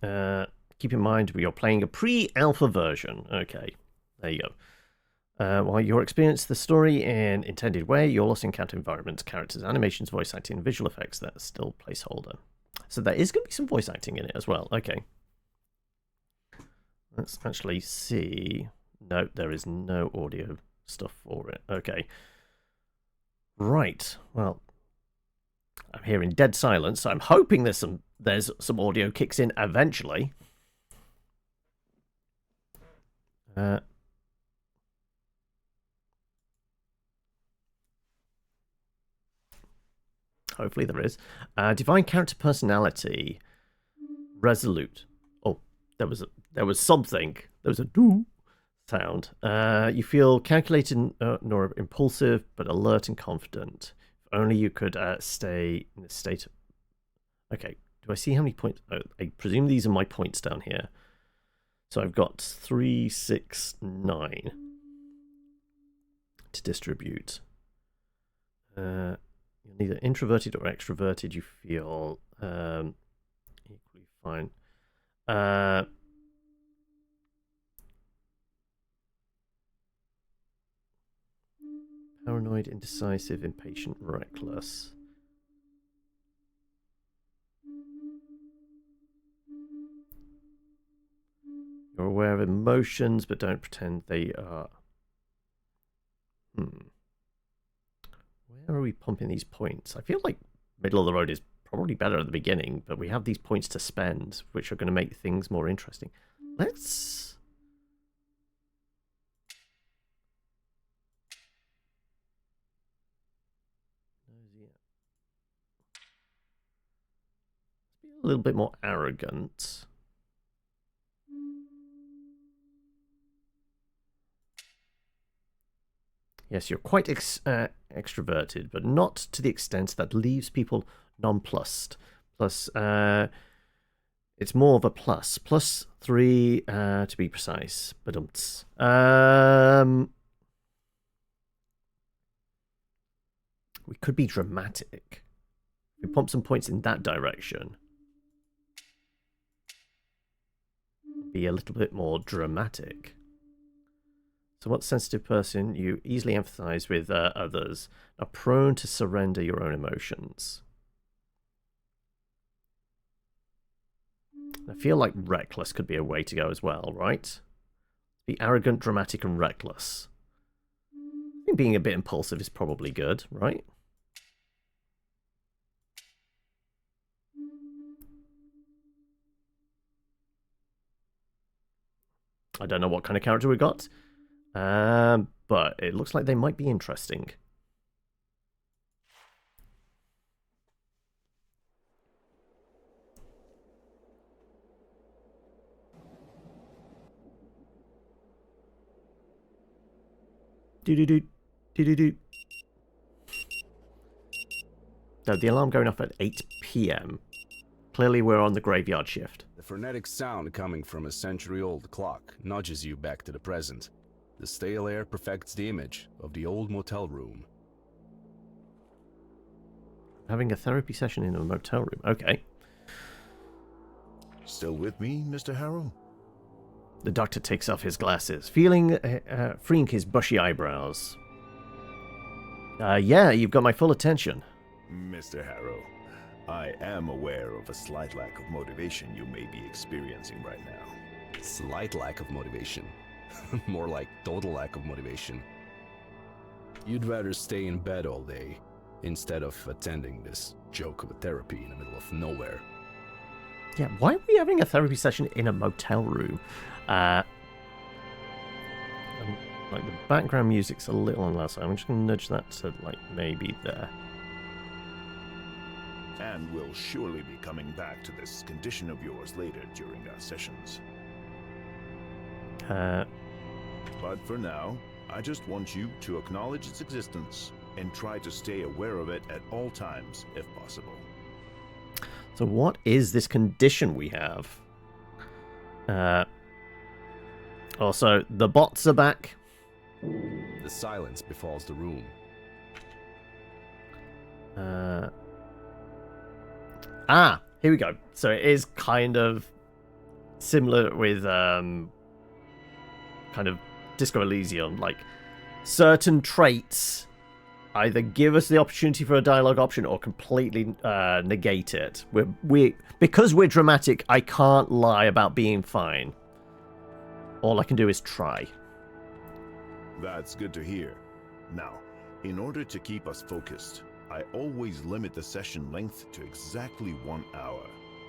Keep in mind you're playing a pre-alpha version. Okay, there you go. While you'll experience the story in intended way, you'll also encounter environments, characters, animations, voice acting, and visual effects that are still placeholder. So there is going to be some voice acting in it as well. Okay. Let's actually see. No, there is no audio stuff for it. Okay. Right. Well, I'm hearing dead silence, so I'm hoping there's some audio kicks in eventually. Hopefully there is. Divine character personality. Resolute. Oh, there was something. There was a doo sound. You feel calculated nor impulsive, but alert and confident. If only you could stay in a state of... Okay, do I see how many points? Oh, I presume these are my points down here. So I've got 3, 6, 9 to distribute. You're neither introverted or extroverted. You feel equally fine. Paranoid, indecisive, impatient, reckless. You're aware of emotions, but don't pretend they are. Where are we pumping these points? I feel like middle of the road is probably better at the beginning, but we have these points to spend, which are going to make things more interesting. Let's... be a little bit more arrogant. Yes, you're quite extroverted, but not to the extent that leaves people nonplussed. Plus, it's more of a plus. +3 to be precise. But we could be dramatic. We pump some points in that direction. Be a little bit more dramatic. So what sensitive person? You easily empathize with others, are prone to surrender your own emotions. I feel like reckless could be a way to go as well, right? Be arrogant, dramatic, and reckless. I think being a bit impulsive is probably good, right? I don't know what kind of character we got. But it looks like they might be interesting. Do-do-do. So the alarm going off at 8 p.m. Clearly we're on the graveyard shift. The frenetic sound coming from a century-old clock nudges you back to the present. The stale air perfects the image of the old motel room. Having a therapy session in a motel room. Okay. Still with me, Mr. Harrow? The doctor takes off his glasses, freeing his bushy eyebrows. Yeah, you've got my full attention. Mr. Harrow, I am aware of a slight lack of motivation you may be experiencing right now. Slight lack of motivation. More like total lack of motivation. You'd rather stay in bed all day instead of attending this joke of a therapy in the middle of nowhere. Yeah, why are we having a therapy session in a motel room? Like the background music's a little on loud, so I'm just going to nudge that to like maybe there. And we'll surely be coming back to this condition of yours later during our sessions. But for now, I just want you to acknowledge its existence and try to stay aware of it at all times, if possible. So what is this condition we have? Also, the bots are back. The silence befalls the room. Here we go. So it is kind of similar with kind of Disco Elysium, like certain traits either give us the opportunity for a dialogue option or completely negate it. Because we're dramatic, I can't lie about being fine. All I can do is try. That's good to hear. Now, in order to keep us focused, I always limit the session length to exactly 1 hour,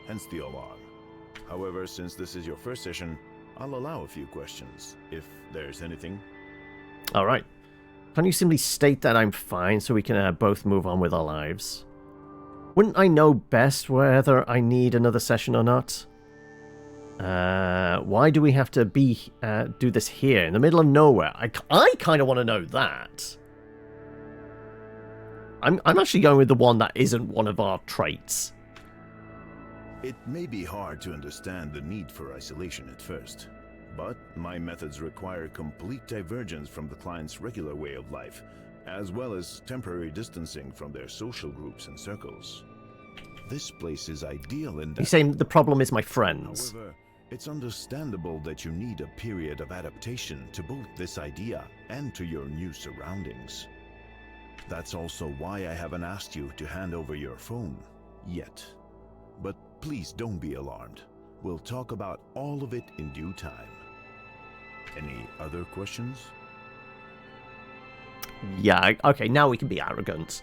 hence the alarm. However, since this is your first session, I'll allow a few questions, if there's anything. Alright. Can you simply state that I'm fine so we can both move on with our lives? Wouldn't I know best whether I need another session or not? Why do we have to do this here in the middle of nowhere? I kind of want to know that. I'm actually going with the one that isn't one of our traits. It may be hard to understand the need for isolation at first, but my methods require complete divergence from the client's regular way of life, as well as temporary distancing from their social groups and circles. This place is ideal in that. He's saying the problem is my friends. However, it's understandable that you need a period of adaptation to both this idea and to your new surroundings. That's also why I haven't asked you to hand over your phone yet. But please don't be alarmed. We'll talk about all of it in due time. Any other questions? Yeah, okay, now we can be arrogant.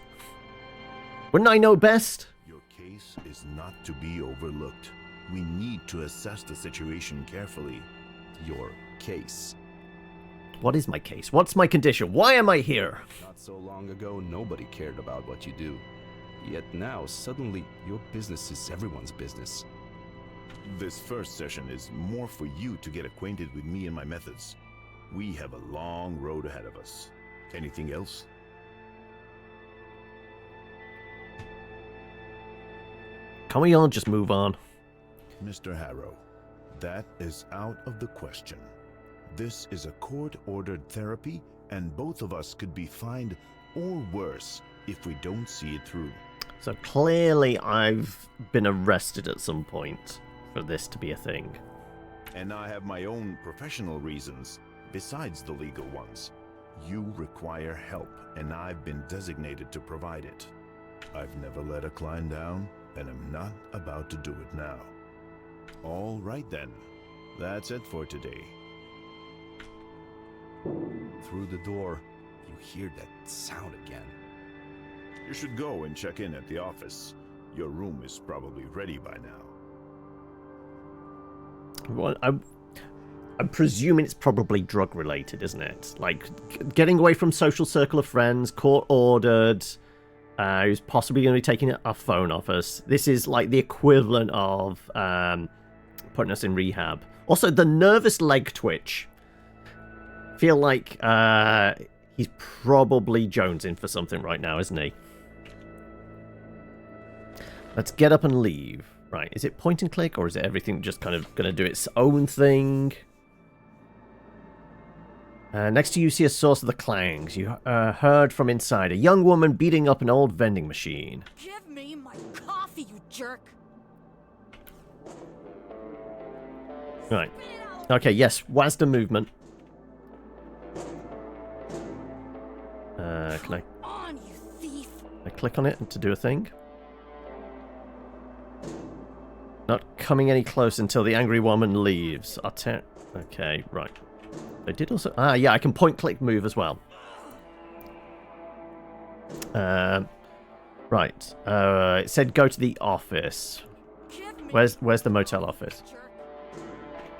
Wouldn't I know best? Your case is not to be overlooked. We need to assess the situation carefully. Your case. What is my case? What's my condition? Why am I here? Not so long ago, nobody cared about what you do. Yet now, suddenly, your business is everyone's business. This first session is more for you to get acquainted with me and my methods. We have a long road ahead of us. Anything else? Can we all just move on? Mr. Harrow, that is out of the question. This is a court-ordered therapy, and both of us could be fined or worse if we don't see it through. So clearly I've been arrested at some point for this to be a thing. And I have my own professional reasons, besides the legal ones. You require help, and I've been designated to provide it. I've never let a client down, and I'm not about to do it now. All right then. That's it for today. Through the door, you hear that sound again. You should go and check in at the office. Your room is probably ready by now. Well, I'm presuming it's probably drug related, isn't it? Like getting away from social circle of friends, court ordered, who's possibly going to be taking our phone off us. This is like the equivalent of putting us in rehab. Also, the nervous leg twitch. Feel like he's probably jonesing for something right now, isn't he? Let's get up and leave. Right, is it point and click, or is it everything just kind of going to do its own thing? Next to you see a source of the clangs. You heard from inside a young woman beating up an old vending machine. Give me my coffee, you jerk! Right. Okay, yes, WASD movement. Can On, you thief! I click on it to do a thing? Not coming any close until the angry woman leaves. Okay, right. I did also... Ah, yeah, I can point-click move as well. Right. It said go to the office. Where's the motel office?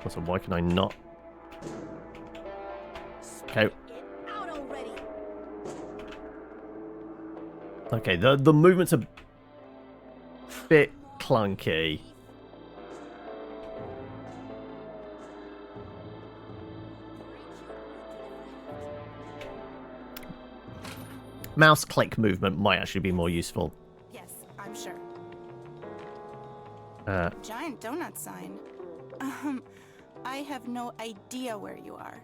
Also, why can I not... Okay. Okay, the movements are a bit clunky. Mouse click movement might actually be more useful. Yes, I'm sure. Uh, Giant donut sign. I have no idea where you are.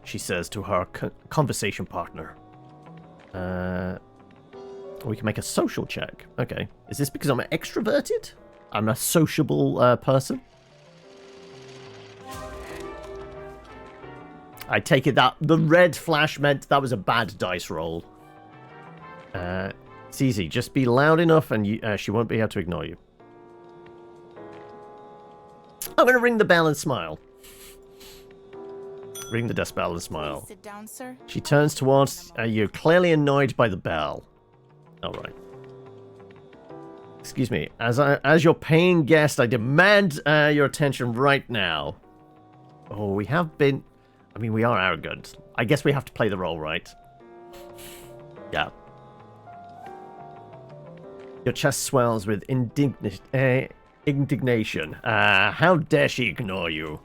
she says to her conversation partner. We can make a social check. Okay. Is this because I'm extroverted? I'm a sociable person? I take it that the red flash meant that was a bad dice roll. It's easy. Just be loud enough and she won't be able to ignore you. I'm going to ring the bell and smile. Ring the desk bell and smile. Please sit down, sir. She turns towards you, clearly annoyed by the bell. All right. Excuse me. As your paying guest, I demand your attention right now. Oh, we have been... I mean, we are arrogant. I guess we have to play the role, right? Yeah. Your chest swells with indignation. How dare she ignore you?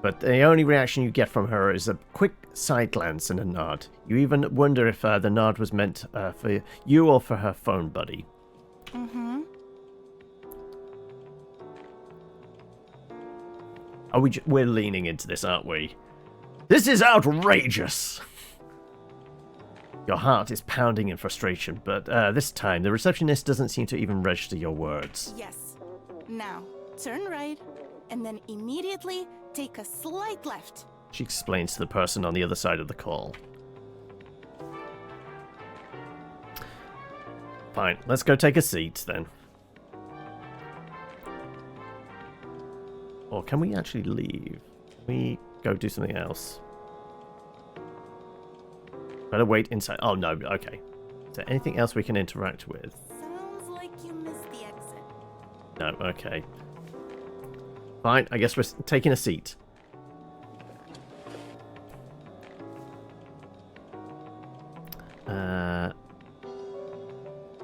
But the only reaction you get from her is a quick side glance and a nod. You even wonder if the nod was meant for you or for her phone buddy. Mm-hmm. We're leaning into this, aren't we? This is outrageous! Your heart is pounding in frustration, but this time the receptionist doesn't seem to even register your words. Yes. Now, turn right, and then immediately take a slight left. She explains to the person on the other side of the call. Fine, let's go take a seat then. Or can we actually leave? Can we go do something else? Better wait inside. Oh, no, okay. Is there anything else we can interact with? Sounds like you missed the exit. No, okay. Fine, I guess we're taking a seat.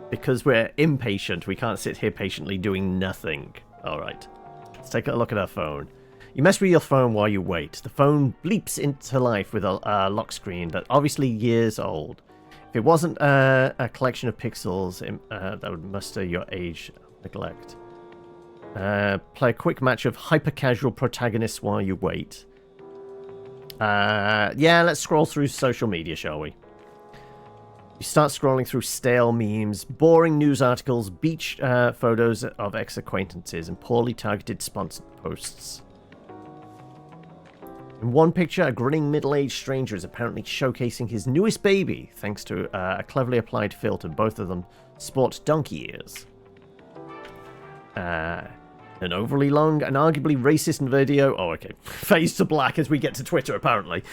Because we're impatient, we can't sit here patiently doing nothing. Alright. Let's take a look at our phone. You mess with your phone while you wait. The phone bleeps into life with a lock screen that's obviously years old. If it wasn't a collection of pixels, that would muster your age neglect. Play a quick match of hyper-casual protagonists while you wait. Yeah, let's scroll through social media, shall we? You start scrolling through stale memes, boring news articles, beach photos of ex-acquaintances, and poorly targeted sponsored posts. In one picture, a grinning middle-aged stranger is apparently showcasing his newest baby, thanks to a cleverly applied filter. Both of them sport donkey ears. An overly long and arguably racist video. Oh, okay. Fades to black as we get to Twitter, apparently.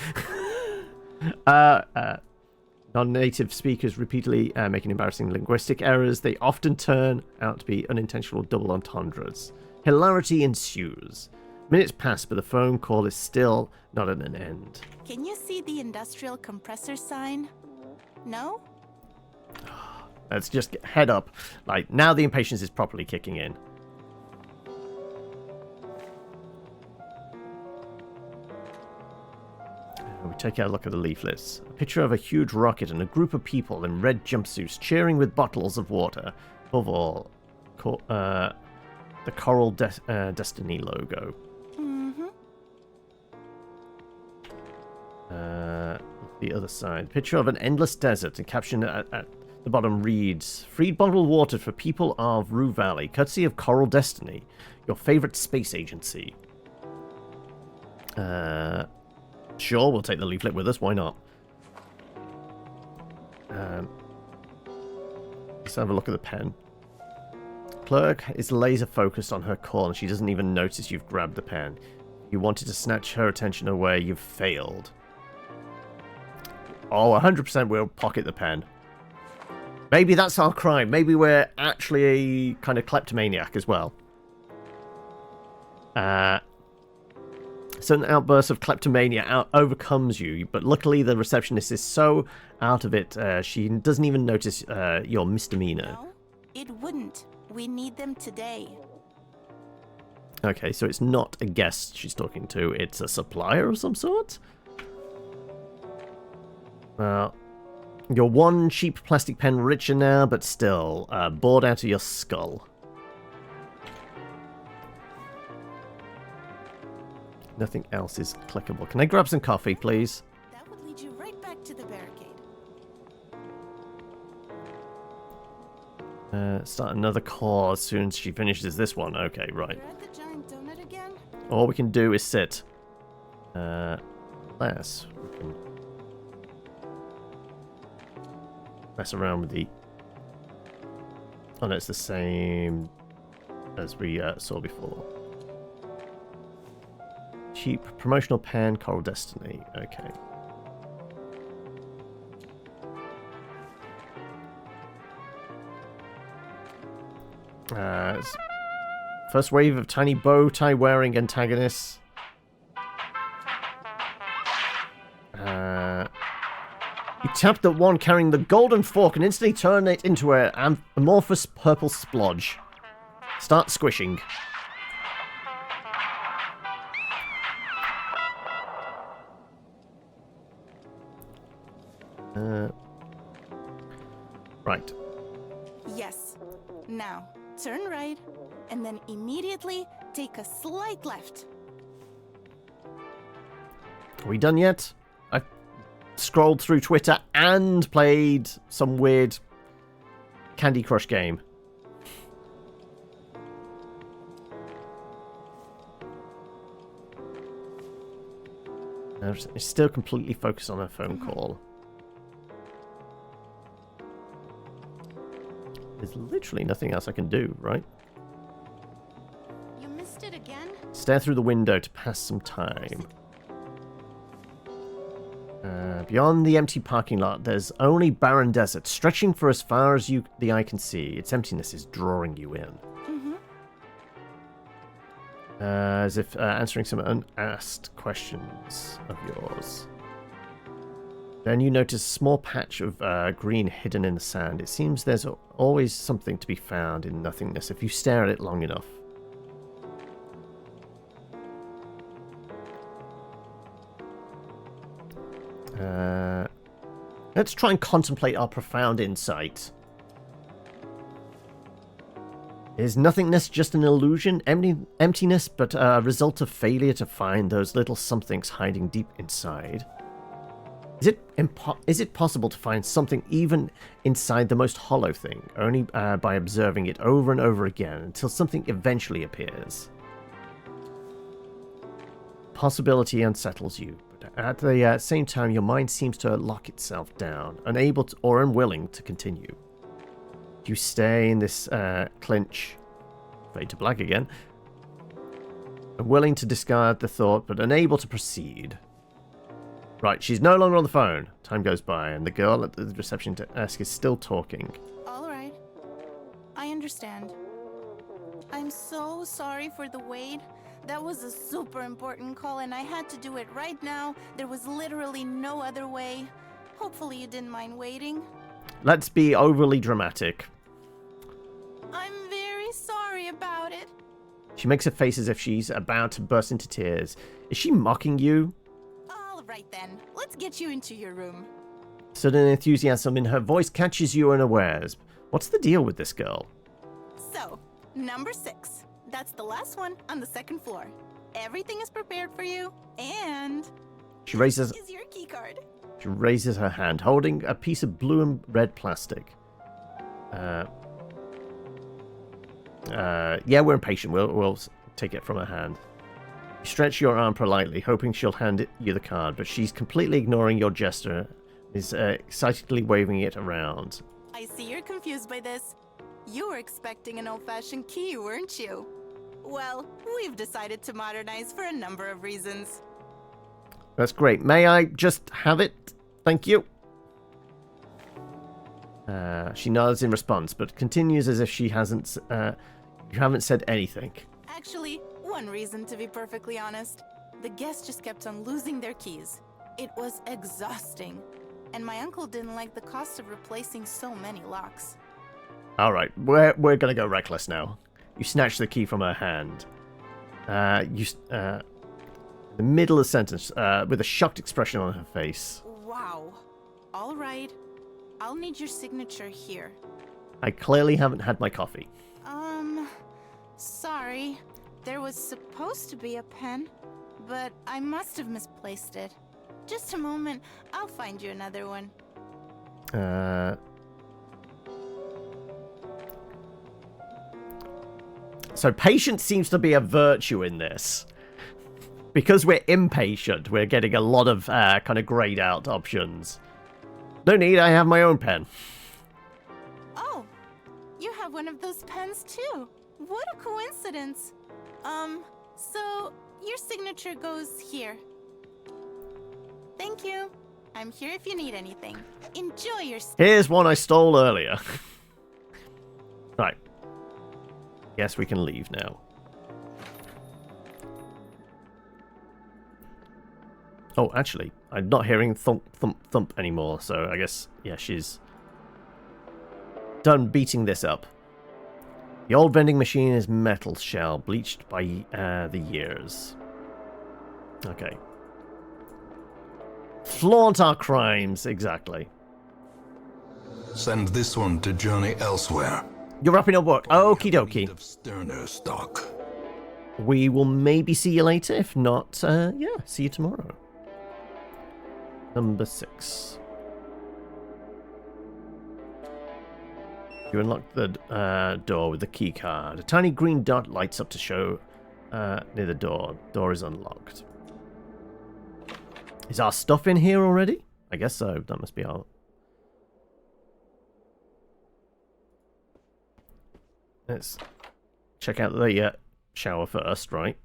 Non-native speakers repeatedly making embarrassing linguistic errors. They often turn out to be unintentional double entendres. Hilarity ensues. Minutes pass, but the phone call is still not at an end. Can you see the industrial compressor sign? No? Let's just head up. Like, now the impatience is properly kicking in. We take a look at the leaflets. A picture of a huge rocket and a group of people in red jumpsuits cheering with bottles of water. Above all, the Coral Destiny logo. Mm-hmm. The other side. Picture of an endless desert, and caption at the bottom reads, "Free bottled water for people of Rue Valley, courtesy of Coral Destiny, your favorite space agency." Sure, we'll take the leaflet with us, why not? Let's have a look at the pen. Clerk is laser focused on her call and she doesn't even notice you've grabbed the pen. You wanted to snatch her attention away, you've failed. Oh, 100% we'll pocket the pen. Maybe that's our crime. Maybe we're actually a kind of kleptomaniac as well. Sudden outburst of kleptomania overcomes you, but luckily the receptionist is so out of it, she doesn't even notice your misdemeanor. No, it wouldn't. We need them today. Okay, so it's not a guest she's talking to, it's a supplier of some sort? Well, you're one cheap plastic pen richer now, but still, bored out of your skull. Nothing else is clickable. Can I grab some coffee, please? That would lead you right back to the barricade. Start another call as soon as she finishes this one. Okay, right. You're at the giant donut again? All we can do is sit. Unless we can mess around with the... Oh no, it's the same as we saw before. Cheap promotional pen, Coral Destiny. Okay. First wave of tiny bow tie wearing antagonists. You tap the one carrying the golden fork and instantly turn it into an amorphous purple splodge. Start squishing. Right. Yes. Now, turn right, and then immediately take a slight left. Are we done yet? I've scrolled through Twitter and played some weird Candy Crush game. She's still completely focused on her phone call. There's literally nothing else I can do, right? You missed it again? Stare through the window to pass some time. Beyond the empty parking lot, there's only barren desert, stretching for as far as the eye can see. Its emptiness is drawing you in. As if answering some unasked questions of yours. Then you notice a small patch of green hidden in the sand. It seems there's always something to be found in nothingness if you stare at it long enough. Let's try and contemplate our profound insight. Is nothingness just an illusion, emptiness, but a result of failure to find those little somethings hiding deep inside? Is it possible to find something even inside the most hollow thing, only by observing it over and over again until something eventually appears? Possibility unsettles you, but at the same time your mind seems to lock itself down, unable to, or unwilling to continue. You stay in this clinch, fade to black again, unwilling to discard the thought, but unable to proceed. Right, she's no longer on the phone. Time goes by, and the girl at the reception desk is still talking. All right. I understand. I'm so sorry for the wait. That was a super important call, and I had to do it right now. There was literally no other way. Hopefully you didn't mind waiting. Let's be overly dramatic. I'm very sorry about it. She makes a face as if she's about to burst into tears. Is she mocking you? All right then, let's get you into your room. Sudden enthusiasm in her voice catches you unawares. What's the deal with this girl? So, number 6. That's the last one on the second floor. Everything is prepared for you, and She raises is your key card. She raises her hand, holding a piece of blue and red plastic. Yeah, we're impatient. We'll take it from her hand. You stretch your arm politely, hoping she'll hand you the card, but she's completely ignoring your gesture, is excitedly waving it around. I see you're confused by this. You were expecting an old-fashioned key, weren't you? Well, we've decided to modernize for a number of reasons. That's great. May I just have it? Thank you. She nods in response, but continues as if she hasn't. You haven't said anything. Actually, one reason to be perfectly honest. The guests just kept on losing their keys. It was exhausting. And my uncle didn't like the cost of replacing so many locks. All right, we're gonna go reckless now. You snatch the key from her hand. The middle of the sentence, with a shocked expression on her face. Wow. All right. I'll need your signature here. I clearly haven't had my coffee. Sorry. There was supposed to be a pen, but I must have misplaced it. Just a moment. I'll find you another one. So patience seems to be a virtue in this. Because we're impatient, we're getting a lot of kind of grayed out options. No need, I have my own pen. Oh, you have one of those pens too. What a coincidence. So your signature goes here. Thank you. I'm here if you need anything. Enjoy your stay. Here's one I stole earlier. Right. Guess we can leave now. Oh, actually, I'm not hearing thump, thump, thump anymore, so I guess, yeah, she's done beating this up. The old vending machine is metal shell, bleached by the years. Okay. Flaunt our crimes, exactly. Send this one to journey elsewhere. You're wrapping up work. Okie dokie. Of sterner stock. We will maybe see you later. If not, yeah, see you tomorrow. Number 6. You unlock the door with the key card. A tiny green dot lights up to show near the door. Door is unlocked. Is our stuff in here already? I guess so. That must be our... Let's check out the shower first, right?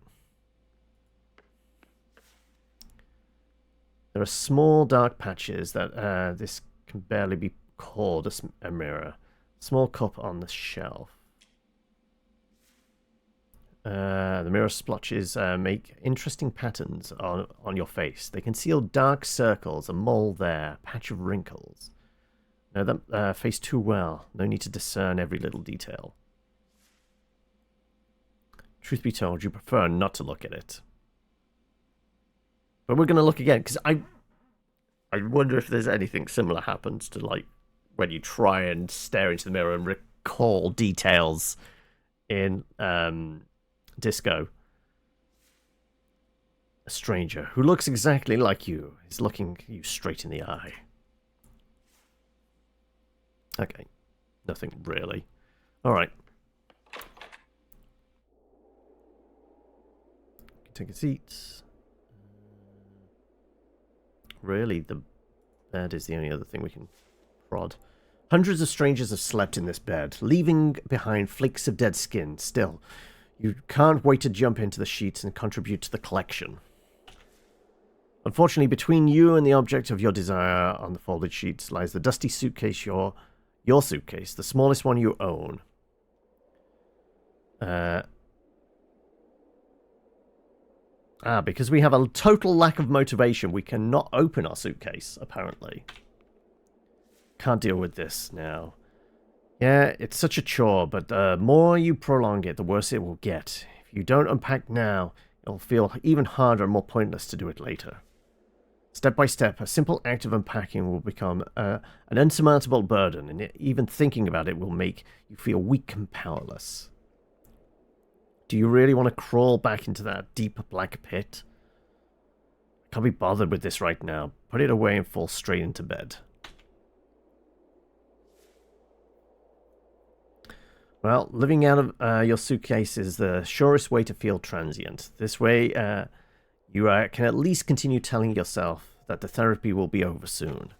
There are small dark patches that this can barely be called a mirror. Small cup on the shelf. The mirror splotches make interesting patterns on your face. They conceal dark circles, a mole there, patch of wrinkles. Know that face too well. No need to discern every little detail. Truth be told, you prefer not to look at it. But we're going to look again, because I wonder if there's anything similar happens to, like, when you try and stare into the mirror and recall details in Disco. A stranger who looks exactly like you is looking you straight in the eye. Okay, nothing really. Alright. Take a seat. Really, the bed is the only other thing we can prod. Hundreds of strangers have slept in this bed, leaving behind flakes of dead skin. Still, you can't wait to jump into the sheets and contribute to the collection. Unfortunately, between you and the object of your desire on the folded sheets lies the dusty suitcase, your suitcase, the smallest one you own. Because we have a total lack of motivation, we cannot open our suitcase, apparently. Can't deal with this now. Yeah, it's such a chore, but the more you prolong it, the worse it will get. If you don't unpack now, it'll feel even harder and more pointless to do it later. Step by step, a simple act of unpacking will become an insurmountable burden, and even thinking about it will make you feel weak and powerless. Do you really want to crawl back into that deep black pit? I can't be bothered with this right now. Put it away and fall straight into bed. Well, living out of your suitcase is the surest way to feel transient. This way, you can at least continue telling yourself that the therapy will be over soon.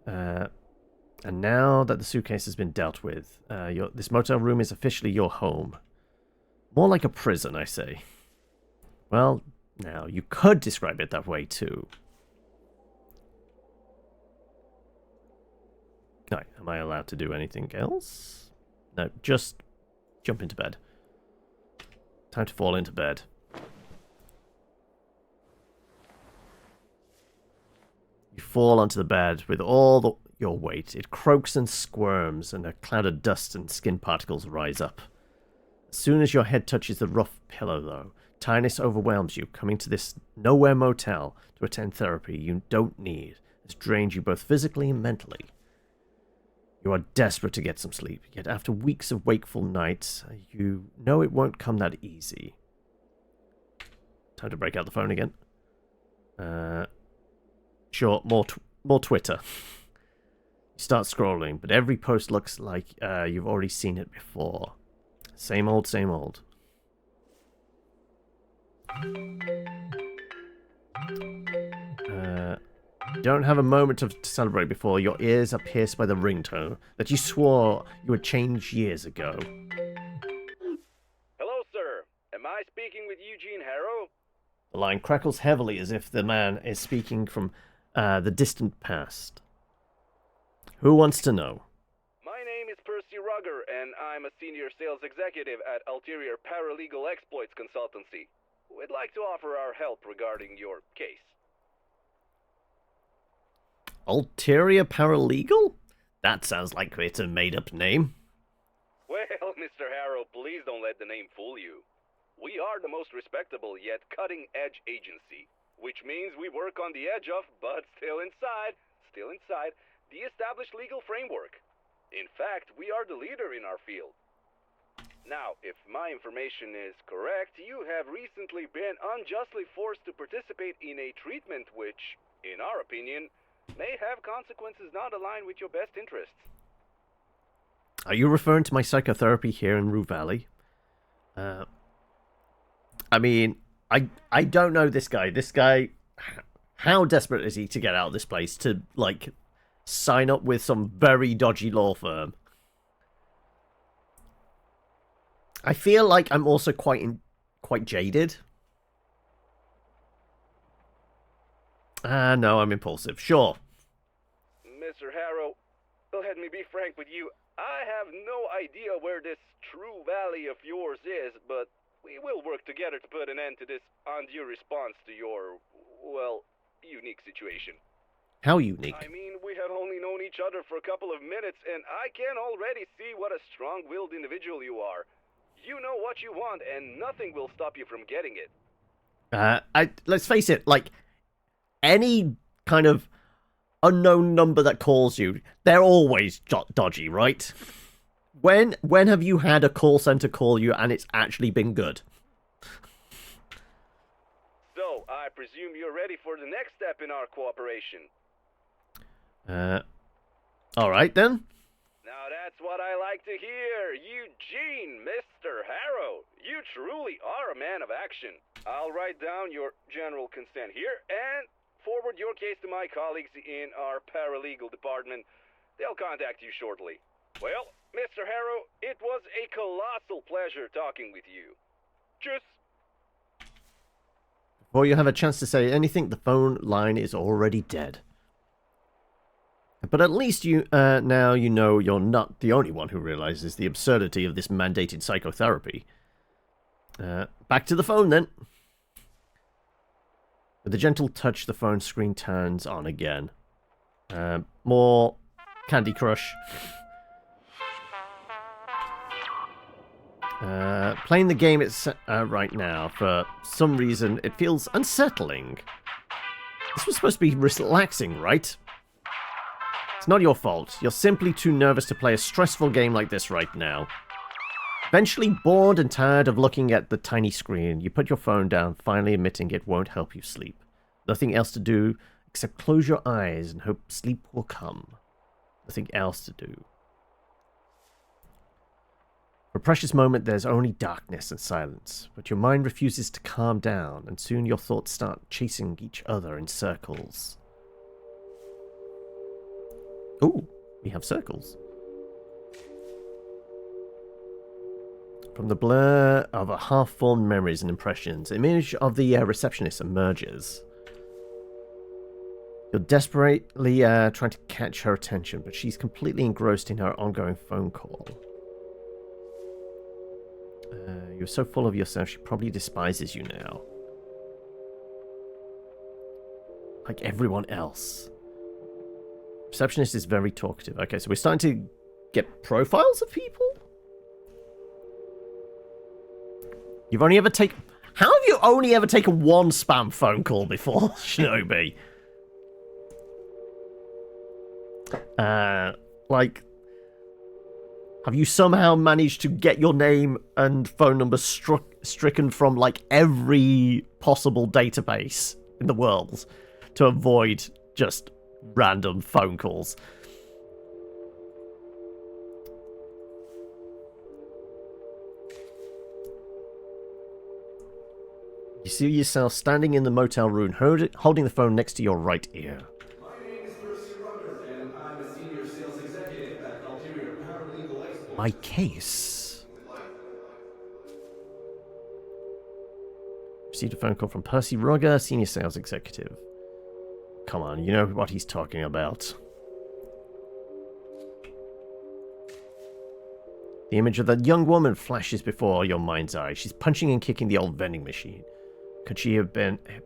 And now that the suitcase has been dealt with, this motel room is officially your home. More like a prison, I say. Well, now, you could describe it that way, too. Right, am I allowed to do anything else? No, just jump into bed. Time to fall into bed. You fall onto the bed with all your weight. It croaks and squirms, and a cloud of dust and skin particles rise up. As soon as your head touches the rough pillow, though, tiredness overwhelms you. Coming to this nowhere motel to attend therapy you don't need has drained you both physically and mentally. You are desperate to get some sleep, yet after weeks of wakeful nights, you know it won't come that easy. Time to break out the phone again. Sure, more Twitter. You start scrolling, but every post looks like you've already seen it before. Same old, same old. Don't have a moment to celebrate before your ears are pierced by the ringtone that you swore you would change years ago. Hello, sir. Am I speaking with Eugene Harrow? The line crackles heavily as if the man is speaking from the distant past. Who wants to know? My name is Percy Rugger, and I'm a senior sales executive at Ulterior Paralegal Exploits Consultancy. We'd like to offer our help regarding your case. Ulterior Paralegal? That sounds like it's a made-up name. Well, Mr. Harrow, please don't let the name fool you. We are the most respectable yet cutting-edge agency, which means we work on the edge of, but still inside, the established legal framework. In fact, we are the leader in our field. Now, if my information is correct, you have recently been unjustly forced to participate in a treatment which, in our opinion, may have consequences not aligned with your best interests. Are you referring to my psychotherapy here in Rue Valley? I mean, I don't know this guy. This guy, how desperate is he to get out of this place to, like, sign up with some very dodgy law firm? I feel like I'm also quite jaded. No, I'm impulsive. Sure. Mr. Harrow, let me be frank with you. I have no idea where this True Valley of yours is, but we will work together to put an end to this undue response to your, well, unique situation. How unique? I mean, we have only known each other for a couple of minutes, and I can already see what a strong-willed individual you are. You know what you want, and nothing will stop you from getting it. Let's face it, like, any kind of unknown number that calls you, they're always dodgy, right? When have you had a call center call you and it's actually been good? So, I presume you're ready for the next step in our cooperation. Alright then. Now that's what I like to hear. Eugene, Mr. Harrow, you truly are a man of action. I'll write down your general consent here and forward your case to my colleagues in our paralegal department. They'll contact you shortly. Well, Mr. Harrow, it was a colossal pleasure talking with you. Tschüss. Before you have a chance to say anything, the phone line is already dead. But at least you now you know you're not the only one who realizes the absurdity of this mandated psychotherapy. Back to the phone then. With a gentle touch, the phone screen turns on again. More Candy Crush. Playing the game right now, for some reason, it feels unsettling. This was supposed to be relaxing, right? It's not your fault. You're simply too nervous to play a stressful game like this right now. Eventually bored and tired of looking at the tiny screen, you put your phone down, finally admitting it won't help you sleep. Nothing else to do except close your eyes and hope sleep will come. Nothing else to do. For a precious moment, there's only darkness and silence, but your mind refuses to calm down, and soon your thoughts start chasing each other in circles. Ooh, we have circles. From the blur of a half-formed memories and impressions, an image of the receptionist emerges. You're desperately trying to catch her attention, but she's completely engrossed in her ongoing phone call. You're so full of yourself, she probably despises you now. Like everyone else. Receptionist is very talkative. Okay, so we're starting to get profiles of people? You've only ever taken... How have you only ever taken one spam phone call before, Shinobi? Like... Have you somehow managed to get your name and phone number stricken from, like, every possible database in the world to avoid just random phone calls? You see yourself standing in the motel room, holding the phone next to your right ear. My name is Percy Ruggers, and I'm a senior sales executive at Ulterior Paralegal Export. My case. Received a phone call from Percy Rugger, senior sales executive. Come on, you know what he's talking about. The image of that young woman flashes before your mind's eye. She's punching and kicking the old vending machine. Could she have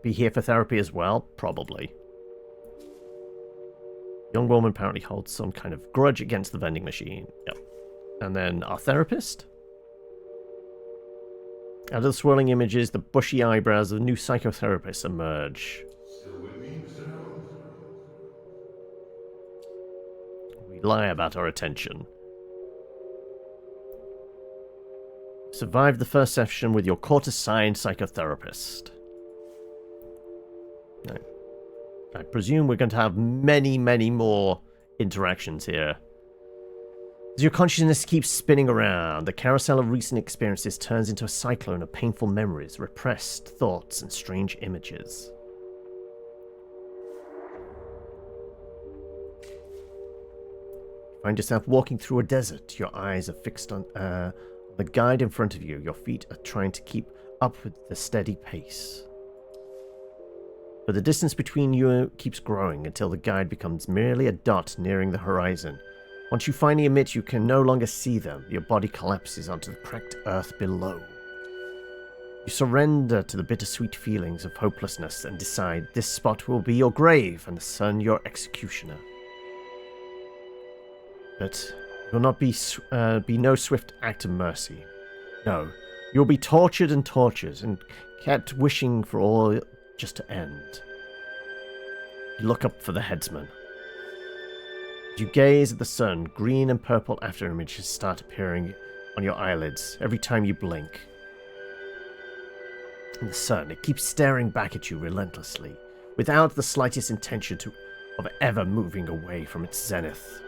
be here for therapy as well? Probably. Young woman apparently holds some kind of grudge against the vending machine. Yep. And then our therapist? Out of the swirling images, the bushy eyebrows of the new psychotherapist emerge. Still with me, Mr. Harold? We lie about our attention. Survived the first session with your court-assigned psychotherapist. No. I presume we're going to have many, many more interactions here. As your consciousness keeps spinning around, the carousel of recent experiences turns into a cyclone of painful memories, repressed thoughts, and strange images. You find yourself walking through a desert. Your eyes are fixed on the guide in front of you. Your feet are trying to keep up with the steady pace. But the distance between you keeps growing until the guide becomes merely a dot nearing the horizon. Once you finally admit you can no longer see them, your body collapses onto the cracked earth below. You surrender to the bittersweet feelings of hopelessness and decide this spot will be your grave and the sun your executioner. But it will not be no swift act of mercy. No, you'll be tortured and kept wishing for all just to end. You look up for the headsman. As you gaze at the sun, green and purple afterimages start appearing on your eyelids every time you blink. And the sun, it keeps staring back at you relentlessly, without the slightest intention of ever moving away from its zenith.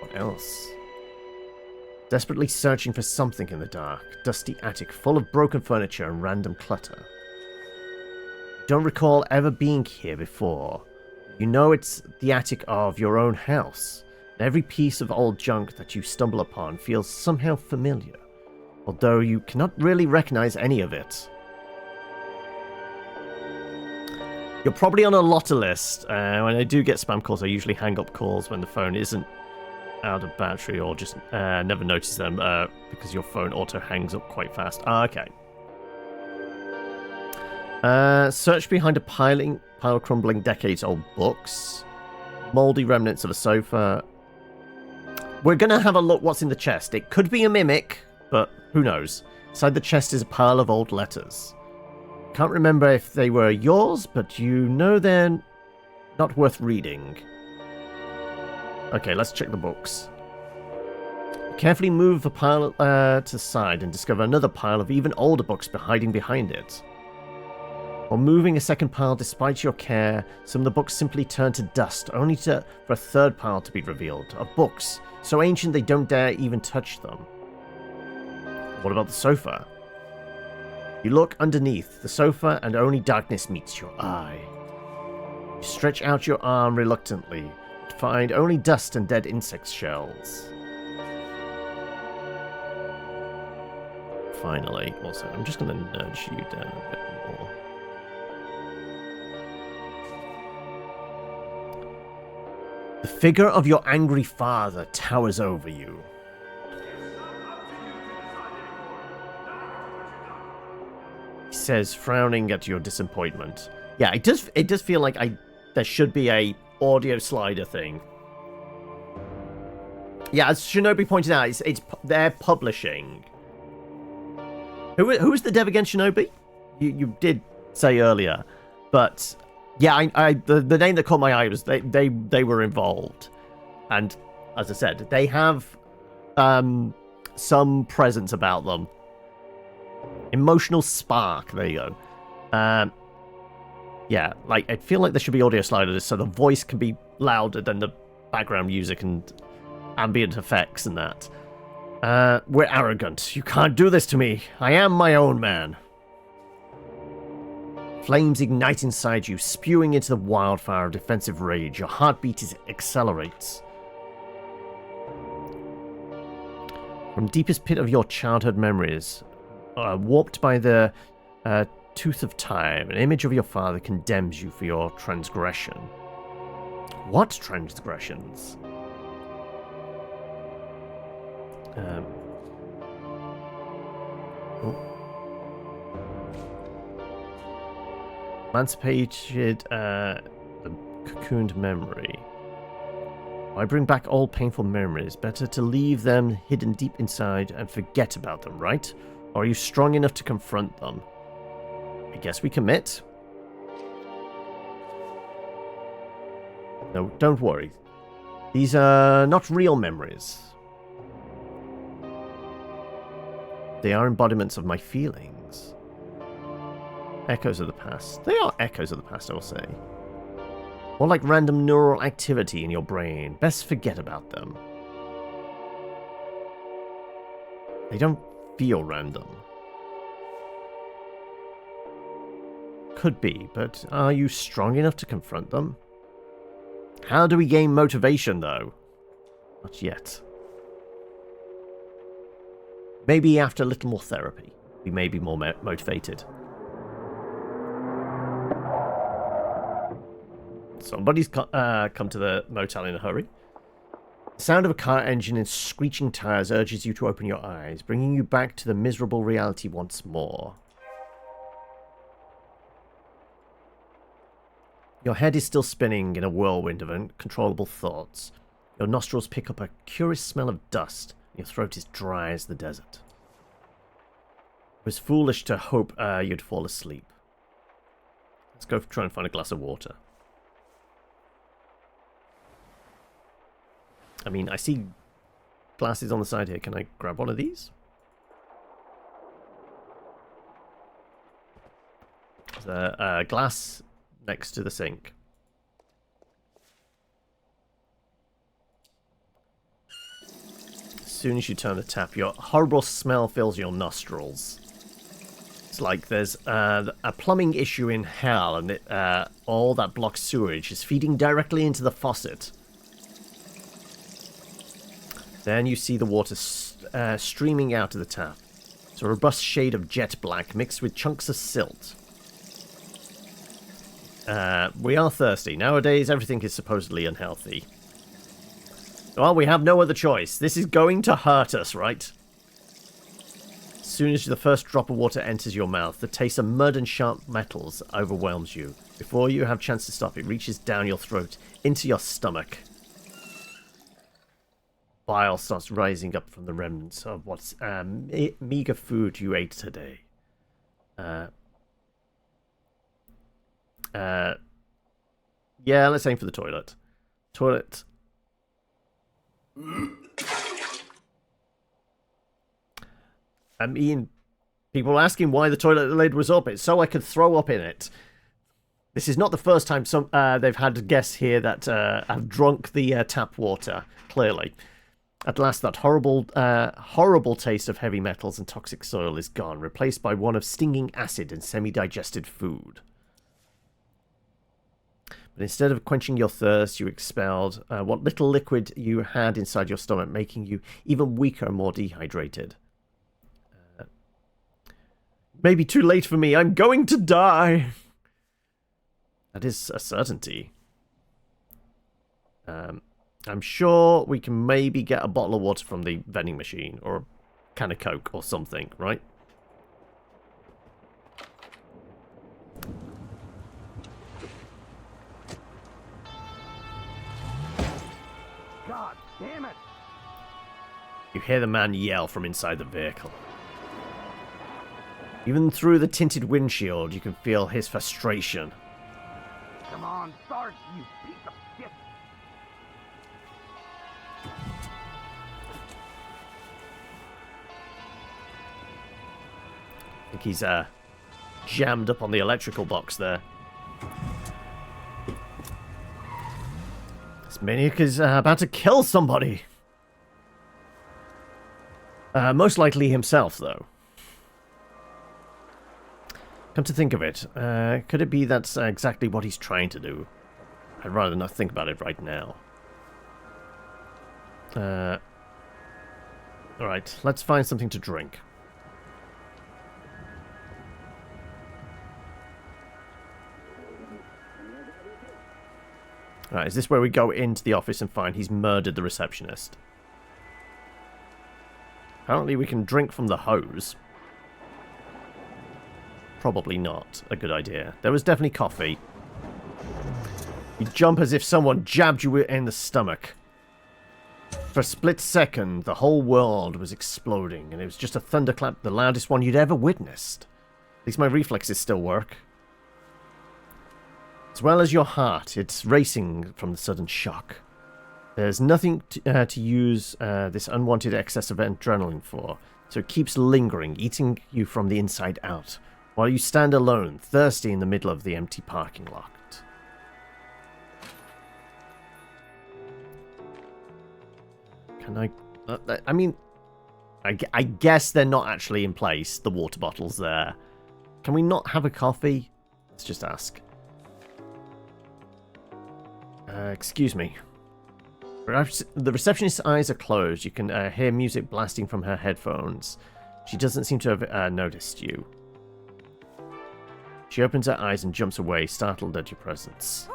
What else? Desperately searching for something in the dark, dusty attic full of broken furniture and random clutter. You don't recall ever being here before. You know it's the attic of your own house, and every piece of old junk that you stumble upon feels somehow familiar, although you cannot really recognize any of it. You're probably on a lotter list. When I do get spam calls, I usually hang up calls when the phone isn't out of battery or just never notice them because your phone auto hangs up quite fast. Okay. Search behind a pile of crumbling decades-old books. Moldy remnants of a sofa. We're going to have a look what's in the chest. It could be a mimic, but who knows. Inside the chest is a pile of old letters. Can't remember if they were yours, but you know they're not worth reading. Okay, let's check the books. Carefully move the pile to the side and discover another pile of even older books hiding behind it. While moving a second pile despite your care, some of the books simply turn to dust, only for a third pile to be revealed, of books so ancient they don't dare even touch them. What about the sofa? You look underneath the sofa and only darkness meets your eye. You stretch out your arm reluctantly, but find only dust and dead insect shells. Finally, also, I'm just going to nudge you down a bit more. The figure of your angry father towers over you. He says, frowning at your disappointment. Yeah, it does feel like there should be a audio slider thing. Yeah, as Shinobi pointed out, they're publishing. Who is the dev against Shinobi? You did say earlier, but yeah, the name that caught my eye was they were involved, and as I said, they have some presence about them. Emotional spark. There you go. Yeah, like I feel like there should be audio sliders so the voice can be louder than the background music and ambient effects and that. We're arrogant. You can't do this to me. I am my own man. Flames ignite inside you, spewing into the wildfire of defensive rage. Your heartbeat accelerates. From deepest pit of your childhood memories, warped by the tooth of time, an image of your father condemns you for your transgression. What transgressions? Emancipated, the cocooned memory. I bring back all painful memories. Better to leave them hidden deep inside and forget about them, right? Or are you strong enough to confront them? I guess we commit. No, don't worry. These are not real memories. They are embodiments of my feelings. Echoes of the past. They are echoes of the past, I will say. Or like random neural activity in your brain. Best forget about them. They don't feel random. Could be, but are you strong enough to confront them? How do we gain motivation, though? Not yet. Maybe after a little more therapy, we may be more motivated. Somebody's come to the motel in a hurry. The sound of a car engine and screeching tires urges you to open your eyes, bringing you back to the miserable reality once more. Your head is still spinning in a whirlwind of uncontrollable thoughts. Your nostrils pick up a curious smell of dust. Your throat is dry as the desert. It was foolish to hope you'd fall asleep. Let's go try and find a glass of water. I mean, I see glasses on the side here. Can I grab one of these? There's a glass next to the sink. As soon as you turn the tap, your horrible smell fills your nostrils. It's like there's a plumbing issue in hell, and all that blocked sewage is feeding directly into the faucet. Then you see the water streaming out of the tap. It's a robust shade of jet black mixed with chunks of silt. We are thirsty. Nowadays, everything is supposedly unhealthy. Well, we have no other choice. This is going to hurt us, right? As soon as the first drop of water enters your mouth, the taste of mud and sharp metals overwhelms you. Before you have a chance to stop, it reaches down your throat, into your stomach. Bile starts rising up from the remnants of what's meager food you ate today. Yeah, let's aim for the toilet. Toilet. I mean, people are asking why the toilet lid was up. It's so I could throw up in it. This is not the first time they've had guests here that have drunk the tap water, clearly. At last, that horrible taste of heavy metals and toxic soil is gone, replaced by one of stinging acid and semi-digested food. But instead of quenching your thirst, you expelled what little liquid you had inside your stomach, making you even weaker and more dehydrated. Maybe too late for me. I'm going to die. That is a certainty. I'm sure we can maybe get a bottle of water from the vending machine, or a can of Coke or something, right? God damn it! You hear the man yell from inside the vehicle. Even through the tinted windshield, you can feel his frustration. Come on, start, you piece of shit! I think he's jammed up on the electrical box there. This maniac is about to kill somebody. Most likely himself, though. Come to think of it, could it be that's exactly what he's trying to do? I'd rather not think about it right now. Alright, let's find something to drink. Alright, is this where we go into the office and find he's murdered the receptionist? Apparently we can drink from the hose. Probably not a good idea. There was definitely coffee. You jump as if someone jabbed you in the stomach. For a split second, the whole world was exploding, and it was just a thunderclap, the loudest one you'd ever witnessed. At least my reflexes still work. As well as your heart, it's racing from the sudden shock. There's nothing to use this unwanted excess of adrenaline for, so it keeps lingering, eating you from the inside out, while you stand alone, thirsty in the middle of the empty parking lot. Can I... I mean... I guess they're not actually in place, the water bottles there. Can we not have a coffee? Let's just ask. Excuse me. The receptionist's eyes are closed. You can hear music blasting from her headphones. She doesn't seem to have noticed you. She opens her eyes and jumps away, startled at your presence.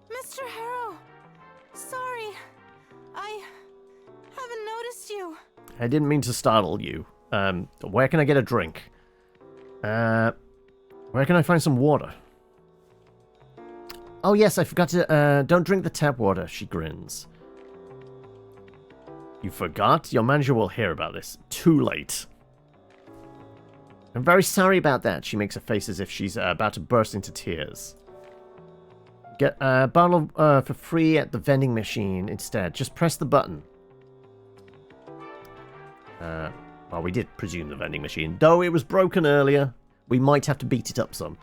Mr. Harrow, sorry. I haven't noticed you. I didn't mean to startle you. Where can I get a drink? Where can I find some water? Oh yes, I forgot to, don't drink the tap water, she grins. You forgot? Your manager will hear about this. Too late. I'm very sorry about that. She makes a face as if she's about to burst into tears. Get a bottle for free at the vending machine instead. Just press the button. Well, we did presume the vending machine. Though it was broken earlier, we might have to beat it up some.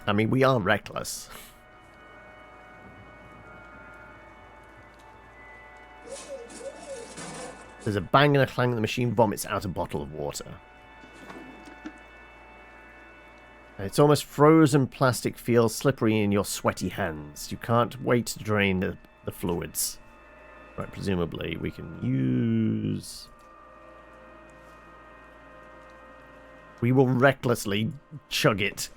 I mean, we are reckless. There's a bang and a clang and the machine vomits out a bottle of water. It's almost frozen plastic feels slippery in your sweaty hands. You can't wait to drain the fluids. Right, presumably we can use... We will recklessly chug it.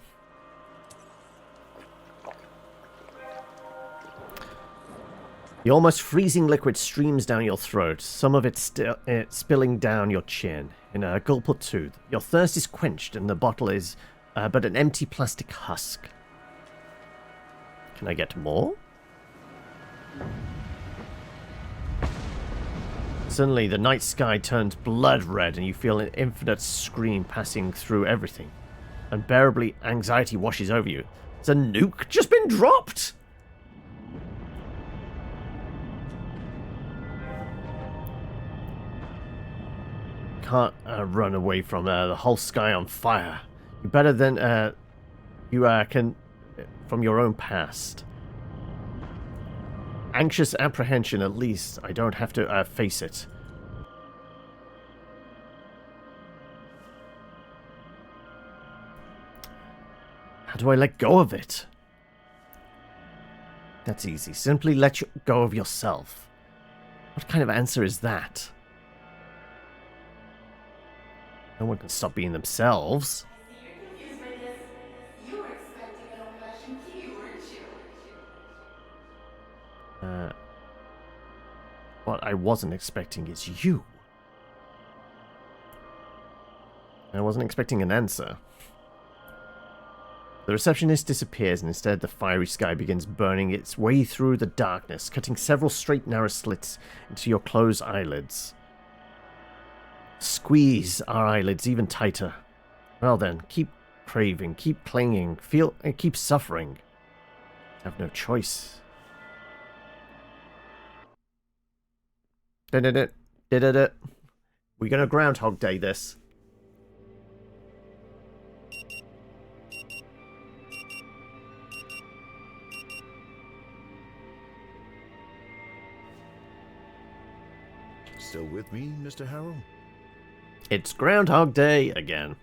The almost freezing liquid streams down your throat, some of it spilling down your chin. In a gulp or two, your thirst is quenched and the bottle is but an empty plastic husk. Can I get more? Suddenly, the night sky turns blood red and you feel an infinite scream passing through everything. Unbearably, anxiety washes over you. Has a nuke just been dropped? Can't run away from the whole sky on fire. You better than you can from your own past. Anxious apprehension, at least. I don't have to face it. How do I let go of it? That's easy. Simply let go of yourself. What kind of answer is that? No one can stop being themselves. What I wasn't expecting is you. I wasn't expecting an answer. The receptionist disappears, and instead the fiery sky begins burning its way through the darkness, cutting several straight narrow slits into your closed eyelids. Squeeze our eyelids even tighter. Well then, keep craving, keep clinging, feel and keep suffering. Have no choice. We're gonna Groundhog Day this. still with me, Mr. Harrow? It's Groundhog Day again.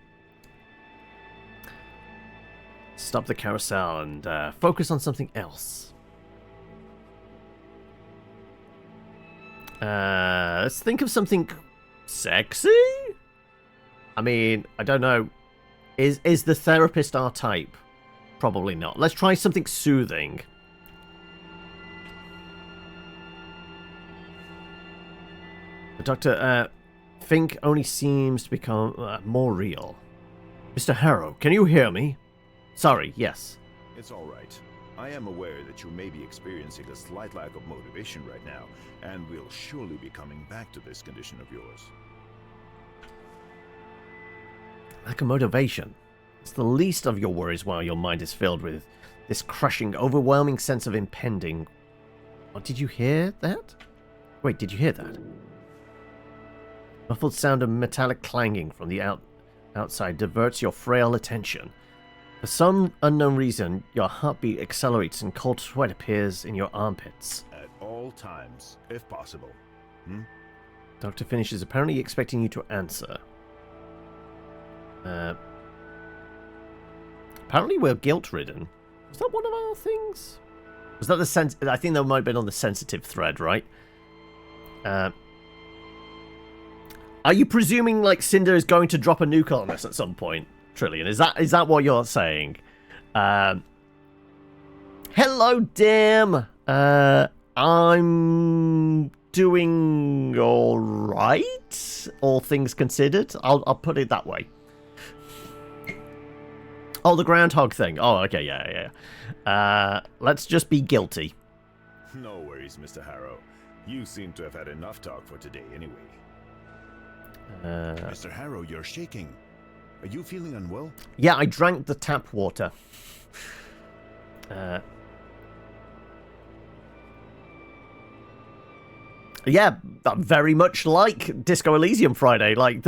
Stop the carousel and focus on something else. Let's think of something sexy? I mean, I don't know. Is the therapist our type? Probably not. Let's try something soothing. The doctor, Fink only seems to become more real. Mr. Harrow, can you hear me? Sorry, yes. It's all right. I am aware that you may be experiencing a slight lack of motivation right now, and we'll surely be coming back to this condition of yours. Lack of motivation. It's the least of your worries while your mind is filled with this crushing, overwhelming sense of impending... Oh, did you hear that? Wait, did you hear that? Muffled sound of metallic clanging from the outside diverts your frail attention. For some unknown reason, your heartbeat accelerates and cold sweat appears in your armpits. At all times, if possible. Doctor finishes, apparently expecting you to answer. Apparently we're guilt-ridden. Was that one of our things? Was that the I think that might have been on the sensitive thread, right? Are you presuming, like, Cinder is going to drop a nuke on us at some point, Trillian? Is that what you're saying? Hello, Dim. I'm doing all right, all things considered. I'll put it that way. Oh, the groundhog thing. Oh, okay, yeah. Let's just be guilty. No worries, Mr. Harrow. You seem to have had enough talk for today anyway. Mr. Harrow, you're shaking. Are you feeling unwell? Yeah, I drank the tap water. Yeah, very much like Disco Elysium Friday. Like,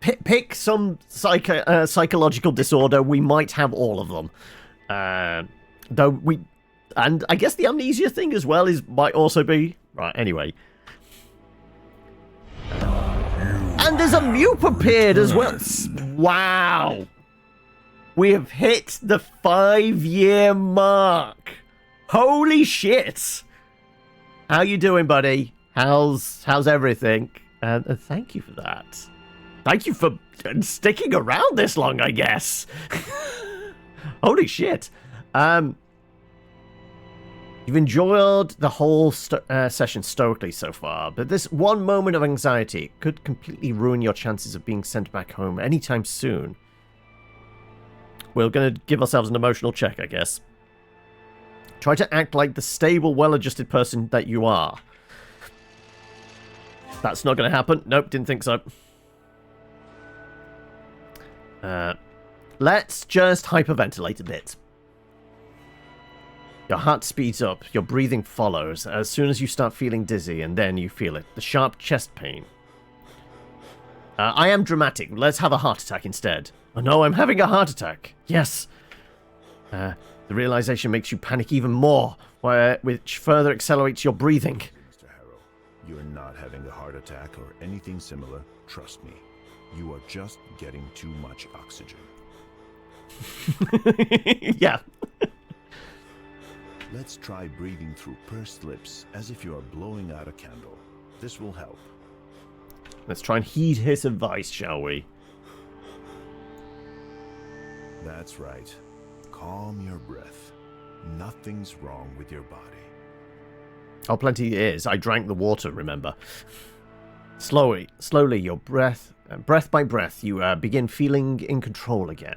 pick some psychological disorder. We might have all of them. And I guess the amnesia thing as well might also be right. Anyway. And there's a Mew prepared as well. Wow. We have hit the 5-year mark. Holy shit. How you doing, buddy? How's everything? And thank you for that. Thank you for sticking around this long, I guess. Holy shit. You've enjoyed the whole session stoically so far, but this one moment of anxiety could completely ruin your chances of being sent back home anytime soon. We're going to give ourselves an emotional check, I guess. Try to act like the stable, well-adjusted person that you are. That's not going to happen. Nope, didn't think so. Let's just hyperventilate a bit. Your heart speeds up, your breathing follows as soon as you start feeling dizzy, and then you feel it, the sharp chest pain. I am dramatic. Let's have a heart attack instead. Oh no, I'm having a heart attack. Yes. The realization makes you panic even more, which further accelerates your breathing. Mr. Harrow, you're not having a heart attack or anything similar. Trust me. You are just getting too much oxygen. Yeah. Let's try breathing through pursed lips as if you are blowing out a candle. This will help. Let's try and heed his advice, shall we? That's right. Calm your breath. Nothing's wrong with your body. Oh, plenty is. I drank the water, remember. Slowly, your breath by breath, you begin feeling in control again.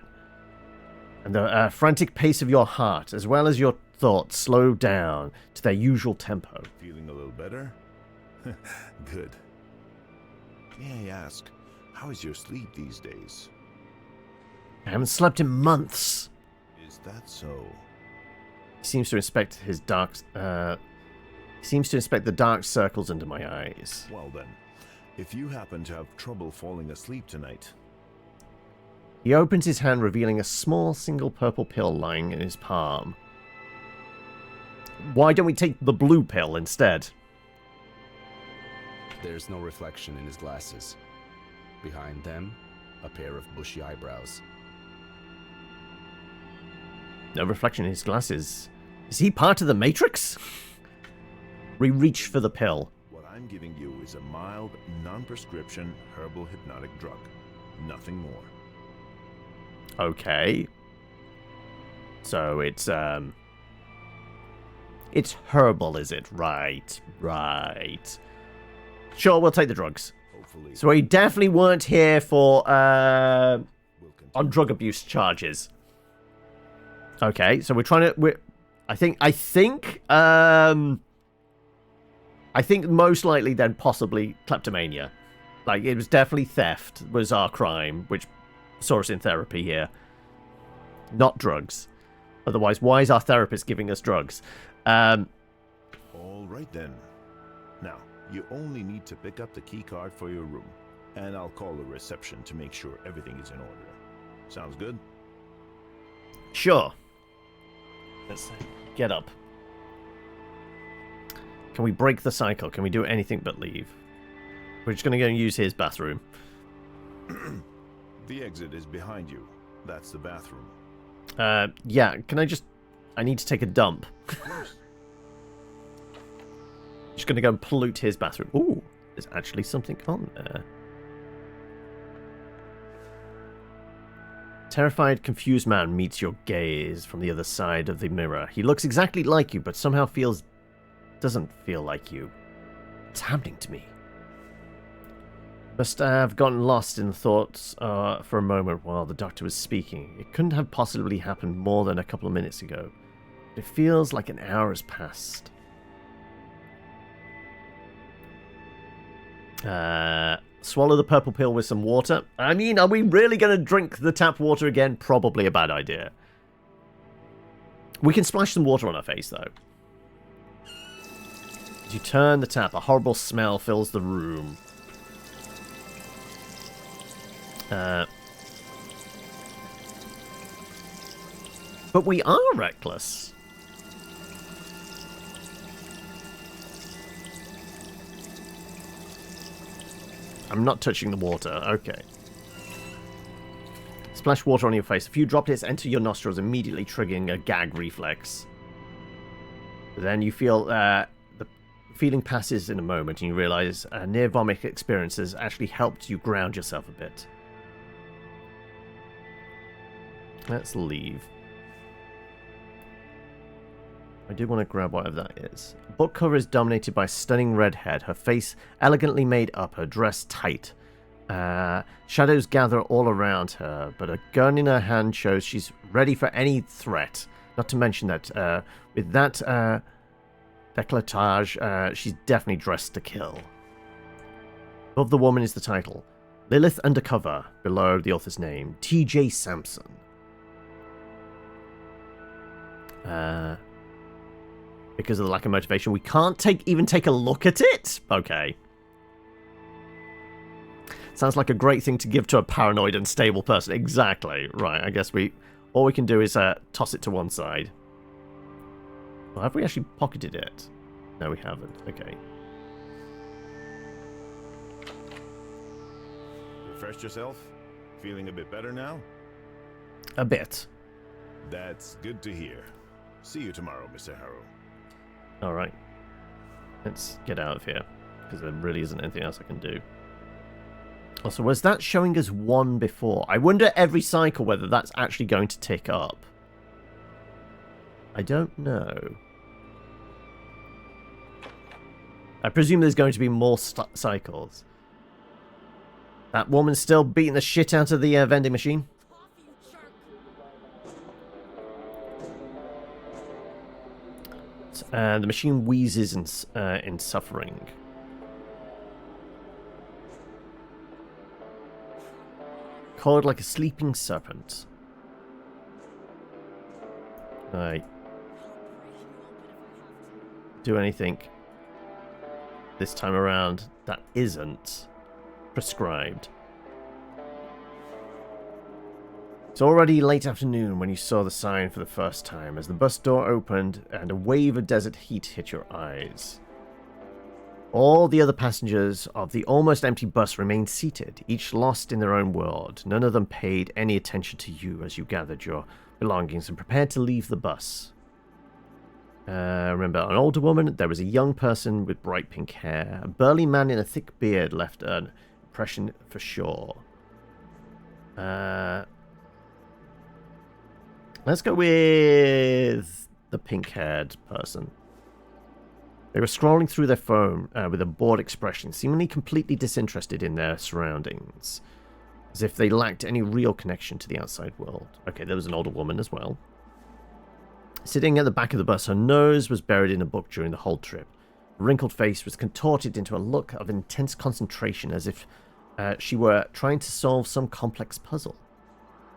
And the frantic pace of your heart, as well as your thoughts, slow down to their usual tempo. Feeling a little better? Good. May I ask, how is your sleep these days? I haven't slept in months. Is that so? He seems to inspect his dark... he seems to inspect the dark circles under my eyes. Well then, if you happen to have trouble falling asleep tonight... He opens his hand, revealing a small single purple pill lying in his palm. Why don't we take the blue pill instead? There's no reflection in his glasses. Behind them, a pair of bushy eyebrows. No reflection in his glasses. Is he part of the Matrix? We reach for the pill. What I'm giving you is a mild, non-prescription herbal hypnotic drug. Nothing more. Okay. So it's herbal, is it? Right. Right. Sure, we'll take the drugs. Hopefully. So we definitely weren't here for on drug abuse charges. Okay, so we're trying to I think most likely then possibly kleptomania. Like, it was definitely theft was our crime, which saw us in therapy here. Not drugs. Otherwise, why is our therapist giving us drugs? All right then. Now, you only need to pick up the key card for your room, and I'll call the reception to make sure everything is in order. Sounds good? Sure. Let's get up. Can we break the cycle? Can we do anything but leave? We're just going to go and use his bathroom. The exit is behind you. That's the bathroom. Yeah, can I need to take a dump. Just going to go and pollute his bathroom. Ooh, there's actually something on there. Terrified, confused man meets your gaze from the other side of the mirror. He looks exactly like you, but somehow doesn't feel like you. It's happening to me. Must have gotten lost in thoughts for a moment while the doctor was speaking. It couldn't have possibly happened more than a couple of minutes ago. It feels like an hour has passed. Swallow the purple pill with some water. I mean, are we really going to drink the tap water again? Probably a bad idea. We can splash some water on our face, though. As you turn the tap, a horrible smell fills the room. But we are reckless. I'm not touching the water. Okay. Splash water on your face. A few droplets enter your nostrils, immediately triggering a gag reflex. Then you feel the feeling passes in a moment, and you realize a near vomit experience has actually helped you ground yourself a bit. Let's leave. I do want to grab whatever that is. The book cover is dominated by a stunning redhead, her face elegantly made up, her dress tight. Shadows gather all around her, but a gun in her hand shows she's ready for any threat. Not to mention that with that décolletage, she's definitely dressed to kill. Above the woman is the title, Lilith Undercover. Below, the author's name, T.J. Sampson. Because of the lack of motivation, we can't even take a look at it? Okay. Sounds like a great thing to give to a paranoid and stable person. Exactly. Right, I guess all we can do is toss it to one side. Well, have we actually pocketed it? No, we haven't. Okay. Refreshed yourself? Feeling a bit better now? A bit. That's good to hear. See you tomorrow, Mr. Harrow. Alright. Let's get out of here, because there really isn't anything else I can do. Also, was that showing us 1 before? I wonder every cycle whether that's actually going to tick up. I don't know. I presume there's going to be more cycles. That woman's still beating the shit out of the vending machine. And the machine wheezes in suffering. Coiled like a sleeping serpent. Right. Do anything this time around that isn't prescribed. It's already late afternoon when you saw the sign for the first time, as the bus door opened and a wave of desert heat hit your eyes. All the other passengers of the almost empty bus remained seated, each lost in their own world. None of them paid any attention to you as you gathered your belongings and prepared to leave the bus. Remember, an older woman, there was a young person with bright pink hair. A burly man in a thick beard left an impression for sure. Let's go with the pink-haired person. They were scrolling through their phone with a bored expression, seemingly completely disinterested in their surroundings, as if they lacked any real connection to the outside world. Okay, there was an older woman as well. Sitting at the back of the bus, her nose was buried in a book during the whole trip. Her wrinkled face was contorted into a look of intense concentration, as if she were trying to solve some complex puzzle.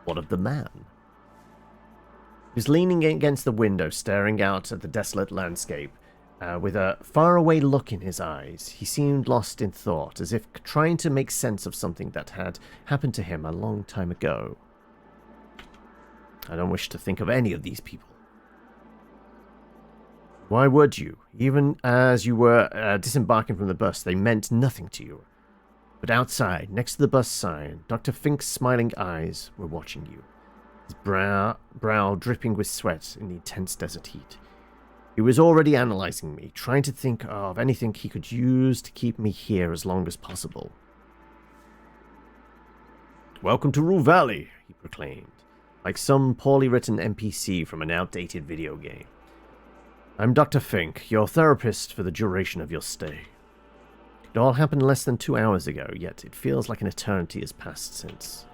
What of the man? He was leaning against the window, staring out at the desolate landscape. With a faraway look in his eyes, he seemed lost in thought, as if trying to make sense of something that had happened to him a long time ago. I don't wish to think of any of these people. Why would you? Even as you were disembarking from the bus, they meant nothing to you. But outside, next to the bus sign, Dr. Fink's smiling eyes were watching you, his brow dripping with sweat in the intense desert heat. He was already analyzing me, trying to think of anything he could use to keep me here as long as possible. "Welcome to Rue Valley," he proclaimed, like some poorly written NPC from an outdated video game. "I'm Dr. Fink, your therapist for the duration of your stay. It all happened less than 2 hours ago, yet it feels like an eternity has passed since."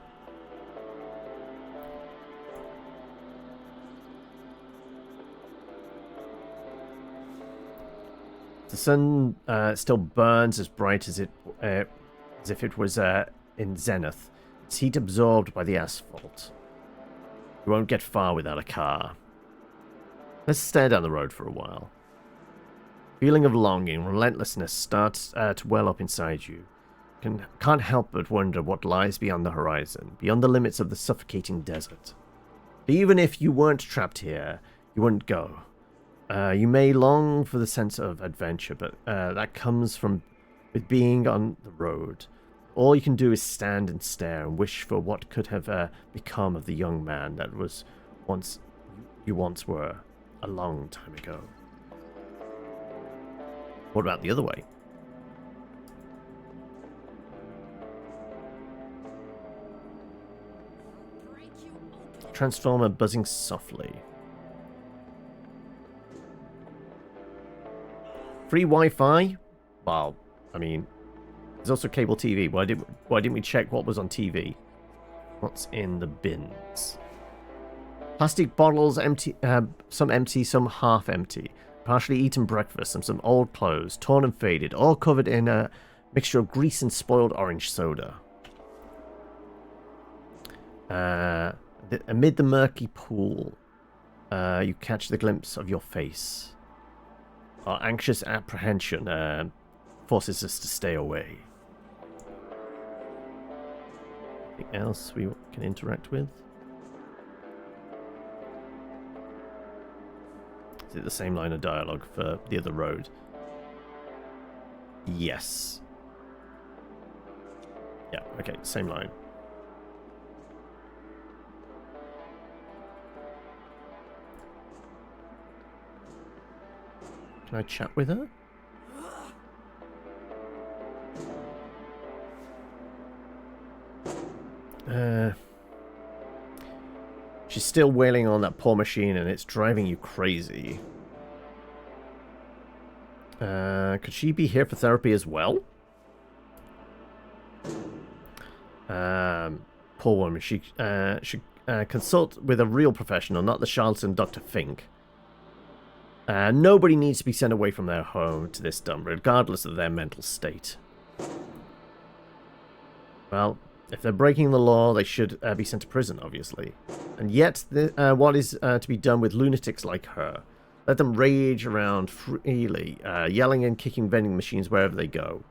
The sun still burns as bright as if it was in zenith, its heat absorbed by the asphalt. You won't get far without a car. Let's stare down the road for a while. Feeling of longing, relentlessness starts to well up inside you. Can't help but wonder what lies beyond the horizon, beyond the limits of the suffocating desert. But even if you weren't trapped here, you wouldn't go. You may long for the sense of adventure, but that comes with being on the road. All you can do is stand and stare and wish for what could have become of the young man that was you once were, a long time ago. What about the other way? Transformer buzzing softly. Free Wi-Fi? Well, I mean, there's also cable TV. Why didn't we check what was on TV? What's in the bins? Plastic bottles, empty, some empty, some half empty. Partially eaten breakfast and some old clothes, torn and faded, all covered in a mixture of grease and spoiled orange soda. Amid the murky pool, you catch the glimpse of your face. Our anxious apprehension forces us to stay away. Anything else we can interact with? Is it the same line of dialogue for the other road? Yes. Yeah, okay, same line. Can I chat with her? She's still wailing on that poor machine and it's driving you crazy. Could she be here for therapy as well? Poor woman. She should consult with a real professional, not the charlatan Dr. Fink. Nobody needs to be sent away from their home to this dump, regardless of their mental state. Well, if they're breaking the law, they should be sent to prison, obviously. And yet, what is to be done with lunatics like her? Let them rage around freely, yelling and kicking vending machines wherever they go.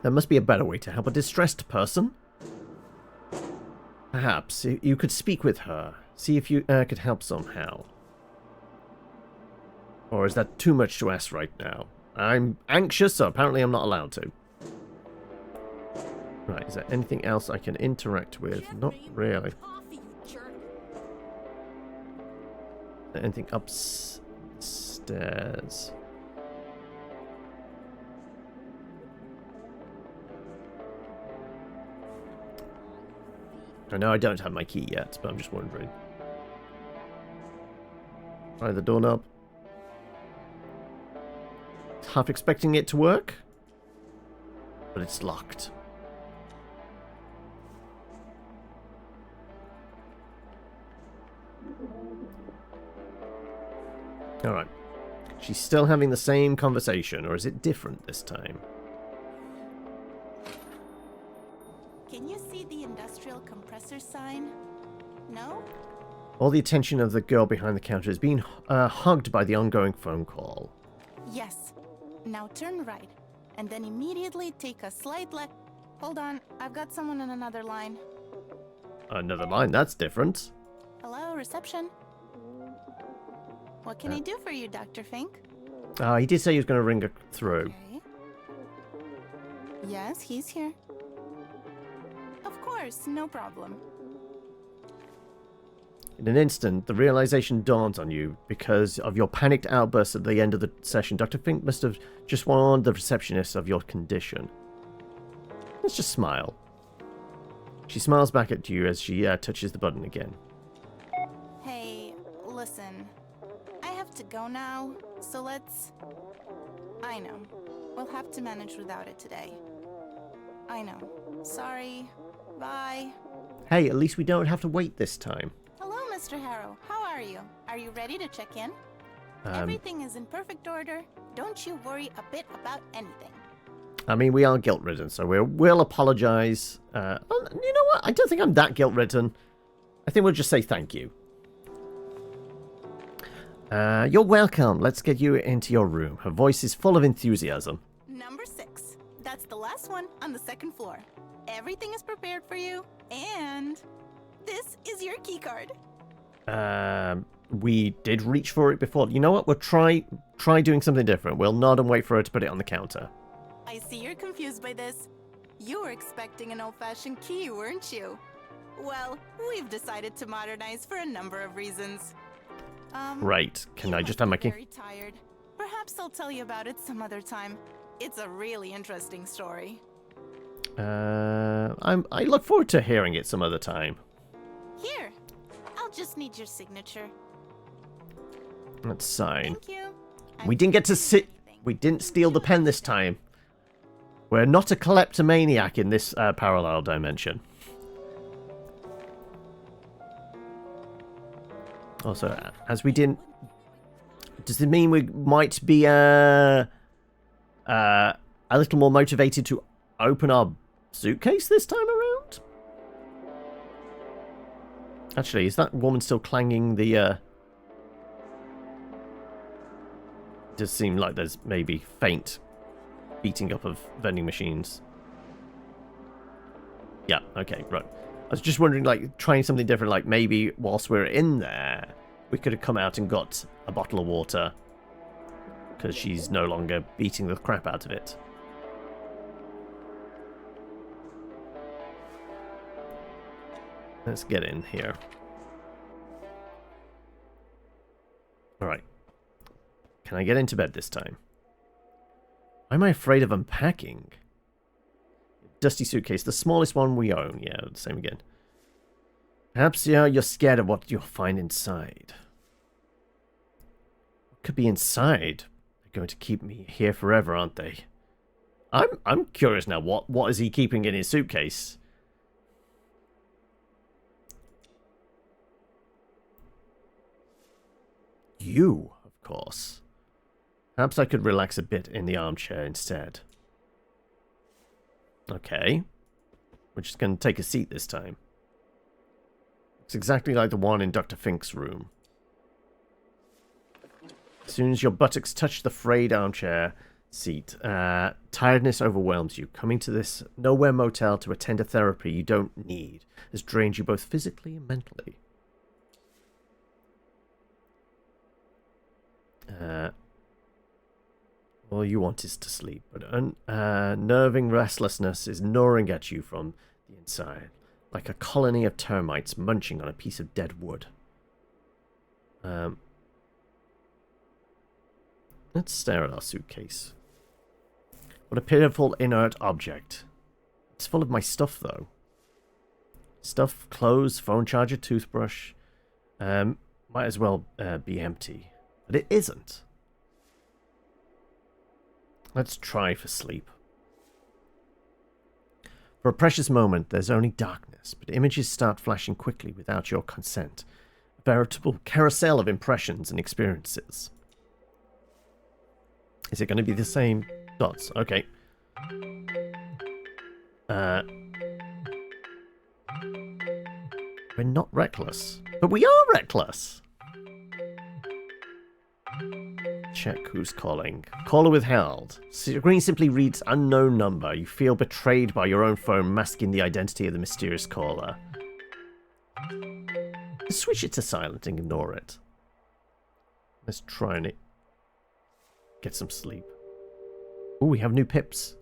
There must be a better way to help a distressed person. Perhaps you could speak with her, see if you could help somehow. Or is that too much to ask right now? I'm anxious, so apparently I'm not allowed to. Right, is there anything else I can interact with? Not really. Coffee, you jerk. Anything upstairs? I know I don't have my key yet, but I'm just wondering. Try the doorknob. Half expecting it to work, but it's locked. Alright. She's still having the same conversation, or is it different this time? Can you see the industrial compressor sign? No? All the attention of the girl behind the counter is being hugged by the ongoing phone call. Yes. Now turn right, and then immediately take a slight left. Hold on, I've got someone on another line. Another line, that's different. Hello, reception. What can I do for you, Dr. Fink? He did say he was going to ring her through. Okay. Yes, he's here. Of course, no problem. In an instant, the realization dawns on you because of your panicked outburst at the end of the session. Dr. Fink must have just warned the receptionist of your condition. Let's just smile. She smiles back at you as she touches the button again. Hey, listen. I have to go now, so let's... I know. We'll have to manage without it today. I know. Sorry. Bye. Hey, at least we don't have to wait this time. Hello, Mr. Harrow. How are you? Are you ready to check in? Everything is in perfect order. Don't you worry a bit about anything. I mean, we are guilt-ridden, so we'll apologize. You know what? I don't think I'm that guilt-ridden. I think we'll just say thank you. You're welcome. Let's get you into your room. Her voice is full of enthusiasm. Number 6. That's the last one on the second floor. Everything is prepared for you, and this is your key card. We did reach for it before. You know what? We'll try doing something different. We'll nod and wait for her to put it on the counter. I see you're confused by this. You were expecting an old-fashioned key, weren't you? Well, we've decided to modernize for a number of reasons. Right. Can I just have my key? Very tired. Perhaps I'll tell you about it some other time. It's a really interesting story. I look forward to hearing it some other time. Here, I'll just need your signature. Let's sign. Thank you. We didn't get to sit. We didn't steal the pen this time. We're not a kleptomaniac in this parallel dimension. Also, as we didn't... Does it mean we might be a little more motivated to open our suitcase this time around? Actually, is that woman still clanging the... Does seem like there's maybe faint beating up of vending machines. Yeah, okay, right. I was just wondering, like, trying something different, like maybe whilst we're in there, we could have come out and got a bottle of water. Because she's no longer beating the crap out of it. Let's get in here. Alright. Can I get into bed this time? Why am I afraid of unpacking? Dusty suitcase, the smallest one we own. Yeah, the same again. Perhaps you're scared of what you'll find inside. What could be inside? They're going to keep me here forever, aren't they? I'm curious now. What is he keeping in his suitcase? You, of course. Perhaps I could relax a bit in the armchair instead. Okay. We're just going to take a seat this time. It's exactly like the one in Dr. Fink's room. As soon as your buttocks touch the frayed armchair seat, tiredness overwhelms you. Coming to this nowhere motel to attend a therapy you don't need has drained you both physically and mentally. All you want is to sleep, but unnerving restlessness is gnawing at you from the inside, like a colony of termites munching on a piece of dead wood. Let's stare at our suitcase. What a pitiful, inert object. It's full of my stuff, though. Stuff, clothes, phone charger, toothbrush. Might as well be empty. But it isn't. Let's try for sleep. For a precious moment, there's only darkness, but images start flashing quickly without your consent. A veritable carousel of impressions and experiences. Is it going to be the same dots? Okay. We're not reckless. But we are reckless! Check who's calling. Caller withheld. Screen simply reads unknown number. You feel betrayed by your own phone masking the identity of the mysterious caller. Let's switch it to silent and ignore it. Let's try and get some sleep. Oh, we have new pips.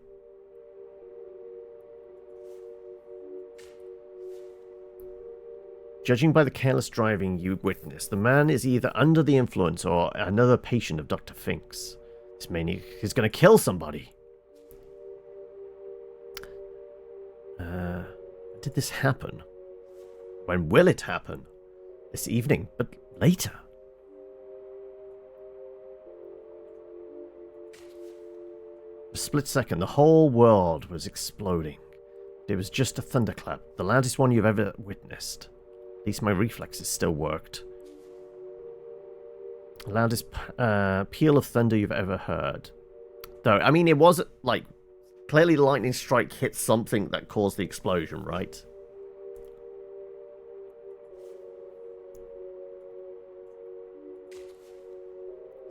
Judging by the careless driving you witnessed, the man is either under the influence or another patient of Dr. Fink's. This maniac is going to kill somebody. When did this happen? When will it happen? This evening, but later. For a split second, the whole world was exploding. It was just a thunderclap, the loudest one you've ever witnessed. At least my reflexes still worked. The loudest peal of thunder you've ever heard. Though, I mean, it wasn't, like, clearly the lightning strike hit something that caused the explosion, right?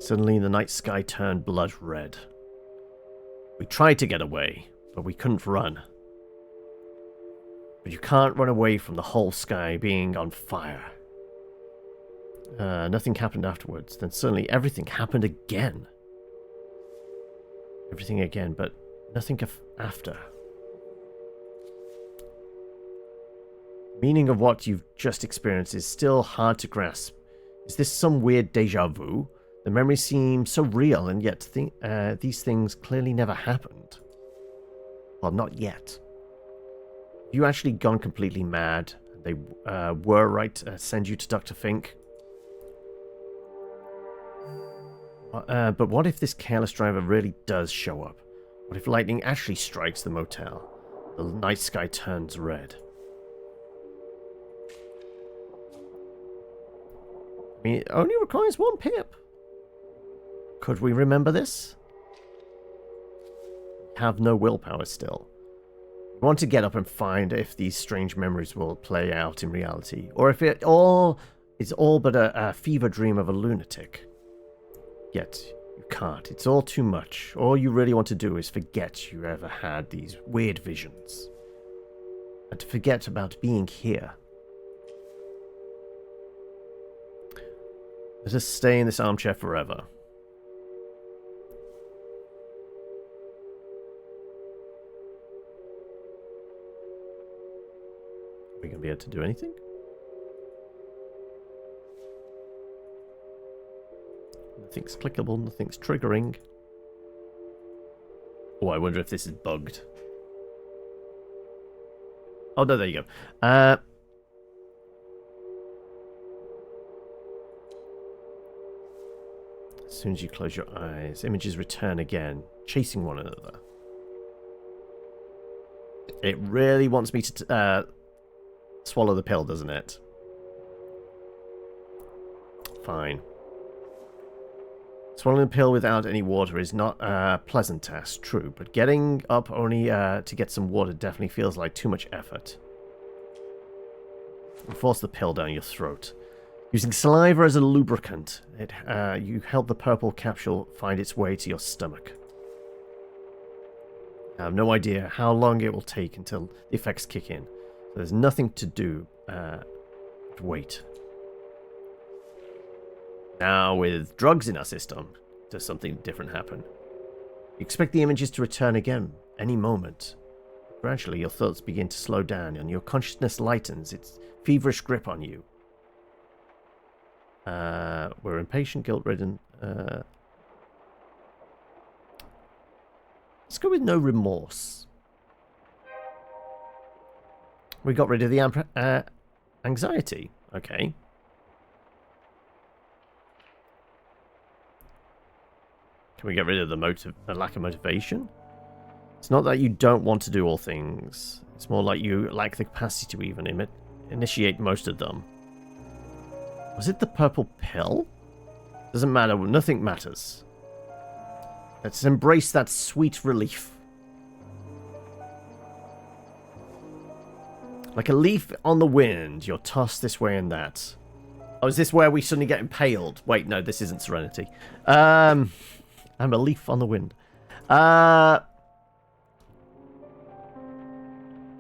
Suddenly, the night sky turned blood red. We tried to get away, but we couldn't run. But you can't run away from the whole sky being on fire. Nothing happened afterwards. Then suddenly everything happened again. Everything again, but nothing after. The meaning of what you've just experienced is still hard to grasp. Is this some weird deja vu? The memories seem so real, and yet these things clearly never happened. Well, not yet. You actually gone completely mad. They were right to send you to Dr. Fink. But what if this careless driver really does show up? What if lightning actually strikes the motel? The night sky turns red. I mean, it only requires one pip. Could we remember this? We have no willpower still. We want to get up and find if these strange memories will play out in reality, or if it all is all but a fever dream of a lunatic. Yet, you can't. It's all too much. All you really want to do is forget you ever had these weird visions. And to forget about being here. Let us stay in this armchair forever. Are we going to be able to do anything? Nothing's clickable, nothing's triggering. Oh, I wonder if this is bugged. Oh, no, there you go. As soon as you close your eyes, images return again, chasing one another. It really wants me to swallow the pill, doesn't it? Fine. Swallowing a pill without any water is not a pleasant task, true, but getting up only to get some water definitely feels like too much effort. You force the pill down your throat. Using saliva as a lubricant, you help the purple capsule find its way to your stomach. I have no idea how long it will take until the effects kick in. So there's nothing to do but wait. Now, with drugs in our system, does something different happen? You expect the images to return again, any moment. Gradually, your thoughts begin to slow down, and your consciousness lightens its feverish grip on you. We're impatient, guilt-ridden. Let's go with no remorse. We got rid of the anxiety. Okay. Can we get rid of the lack of motivation? It's not that you don't want to do all things. It's more like you lack the capacity to even initiate most of them. Was it the purple pill? Doesn't matter. Nothing matters. Let's embrace that sweet relief. Like a leaf on the wind, you're tossed this way and that. Oh, is this where we suddenly get impaled? Wait, no, this isn't Serenity. I'm a leaf on the wind.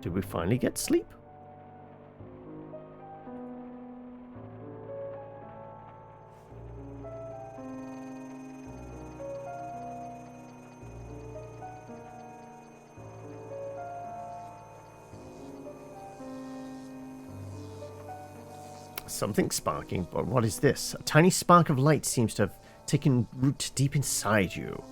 Did we finally get sleep? Something sparking, but what is this? A tiny spark of light seems to have taken root deep inside you.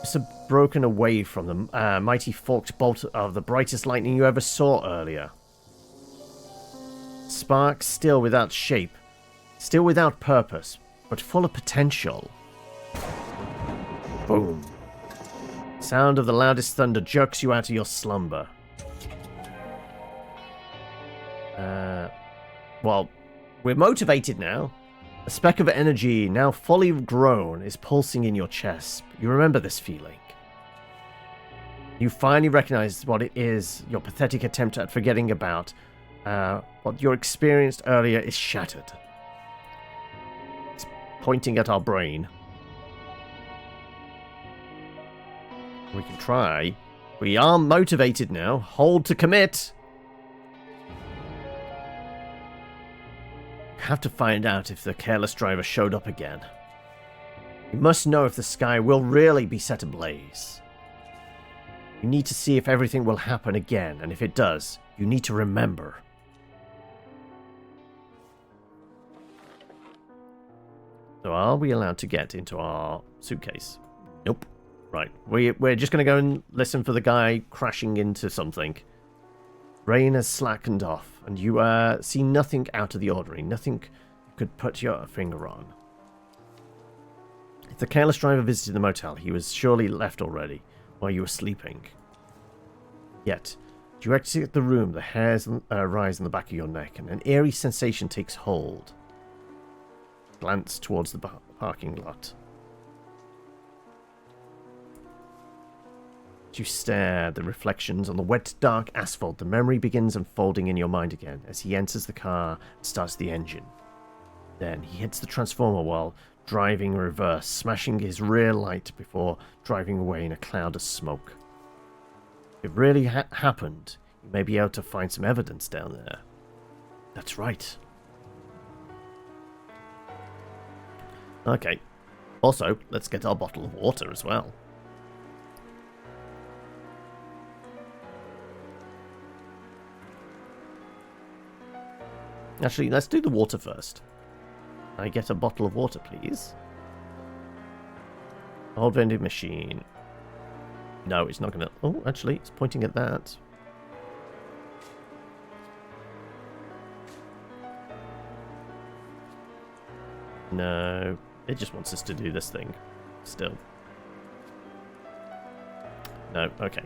It's broken away from the mighty forked bolt of the brightest lightning you ever saw earlier. Spark still without shape, still without purpose, but full of potential. Boom. Sound of the loudest thunder jerks you out of your slumber. Well, we're motivated now. A speck of energy, now fully grown, is pulsing in your chest. You remember this feeling. You finally recognize what it is your pathetic attempt at forgetting about. What you experienced earlier is shattered. It's pointing at our brain. We can try. We are motivated now. Hold to commit. Have to find out if the careless driver showed up again. You must know if the sky will really be set ablaze. You need to see if everything will happen again, and if it does, you need to remember. So are we allowed to get into our suitcase? Nope. Right. We're just going to go and listen for the guy crashing into something. Rain has slackened off, and you see nothing out of the ordinary, nothing you could put your finger on. If the careless driver visited the motel, he was surely left already, while you were sleeping. Yet, as you exit the room, the hairs rise on the back of your neck, and an eerie sensation takes hold. Glance towards the parking lot. You stare at the reflections on the wet, dark asphalt. The memory begins unfolding in your mind again as he enters the car and starts the engine. Then he hits the transformer while driving in reverse, smashing his rear light before driving away in a cloud of smoke. If it really happened, you may be able to find some evidence down there. That's right. Okay. Also, let's get our bottle of water as well. Actually, let's do the water first. I get a bottle of water, please. Old vending machine. No, it's not going to... Oh, actually, it's pointing at that. No, it just wants us to do this thing. Still. No, okay.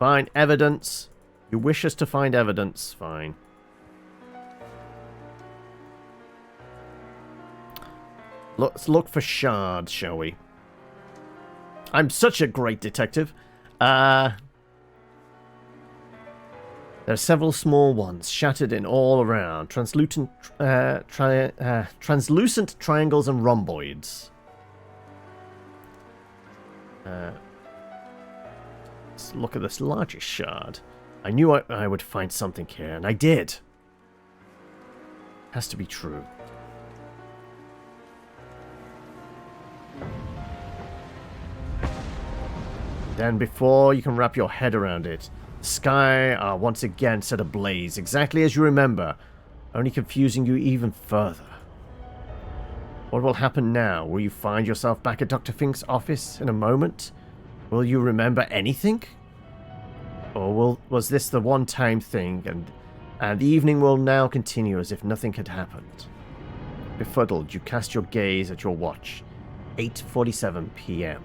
Fine, evidence. You wish us to find evidence. Fine. Let's look for shards, shall we? I'm such a great detective. There are several small ones, shattered in all around. Translucent triangles and rhomboids. Let's look at this largest shard. I knew I would find something here, and I did. Has to be true. Then before you can wrap your head around it, the sky are once again set ablaze, exactly as you remember, only confusing you even further. What will happen now? Will you find yourself back at Dr. Fink's office in a moment? Will you remember anything? Or was this the one-time thing, and the evening will now continue as if nothing had happened? Befuddled, you cast your gaze at your watch. 8:47 p.m.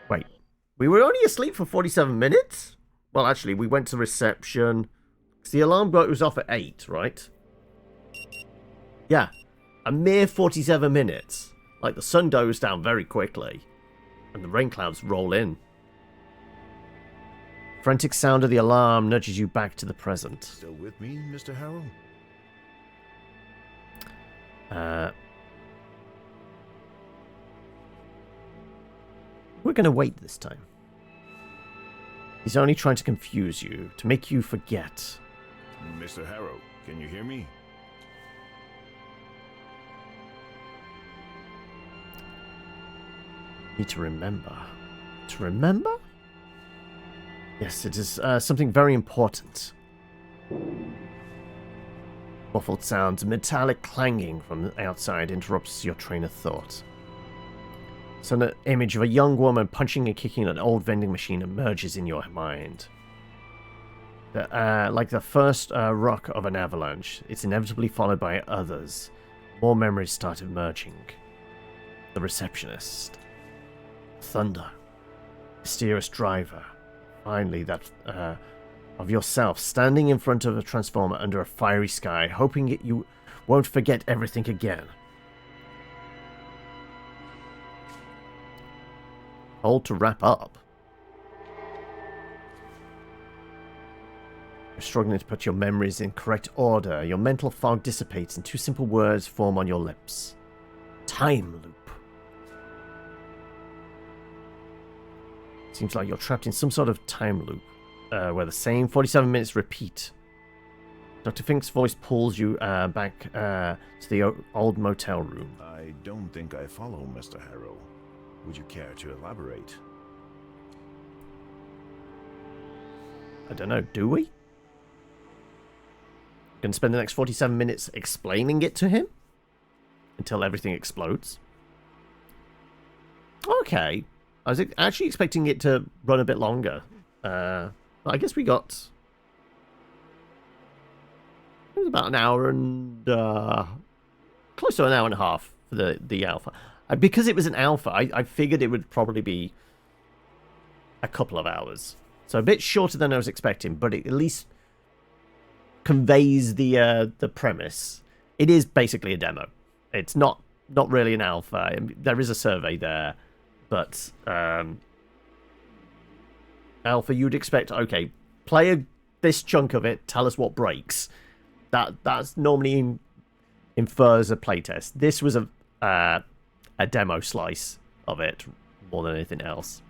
Wait, we were only asleep for 47 minutes? Well, actually, we went to reception. The alarm was off at 8, right? Yeah, a mere 47 minutes. Like, the sun goes down very quickly, and the rain clouds roll in. Frantic sound of the alarm nudges you back to the present. Still with me, Mr. Harrow? We're going to wait this time. He's only trying to confuse you, to make you forget. Mr. Harrow, can you hear me? Need to remember. To remember? Yes, it is something very important. Muffled sounds, metallic clanging from the outside interrupts your train of thought. So an image of a young woman punching and kicking an old vending machine emerges in your mind. Like the first rock of an avalanche, it's inevitably followed by others. More memories start emerging. The receptionist. Thunder. Mysterious driver. Finally, that of yourself standing in front of a transformer under a fiery sky, hoping you won't forget everything again. Hold to wrap up. You're struggling to put your memories in correct order. Your mental fog dissipates and two simple words form on your lips. Time loop. Seems like you're trapped in some sort of time loop, where the same 47 minutes repeat. Dr. Fink's voice pulls you back to the old motel room. I don't think I follow, Mr. Harrow. Would you care to elaborate? I don't know, do we? Gonna spend the next 47 minutes explaining it to him? Until everything explodes? Okay. I was actually expecting it to run a bit longer. But I guess we got... It was about an hour and... close to an hour and a half for the alpha. Because it was an alpha, I figured it would probably be a couple of hours. So a bit shorter than I was expecting, but it at least conveys the premise. It is basically a demo. It's not really an alpha. I mean, there is a survey there. But alpha, you'd expect, okay, play this chunk of it, tell us what breaks. That's normally infers a playtest. This was a demo slice of it more than anything else.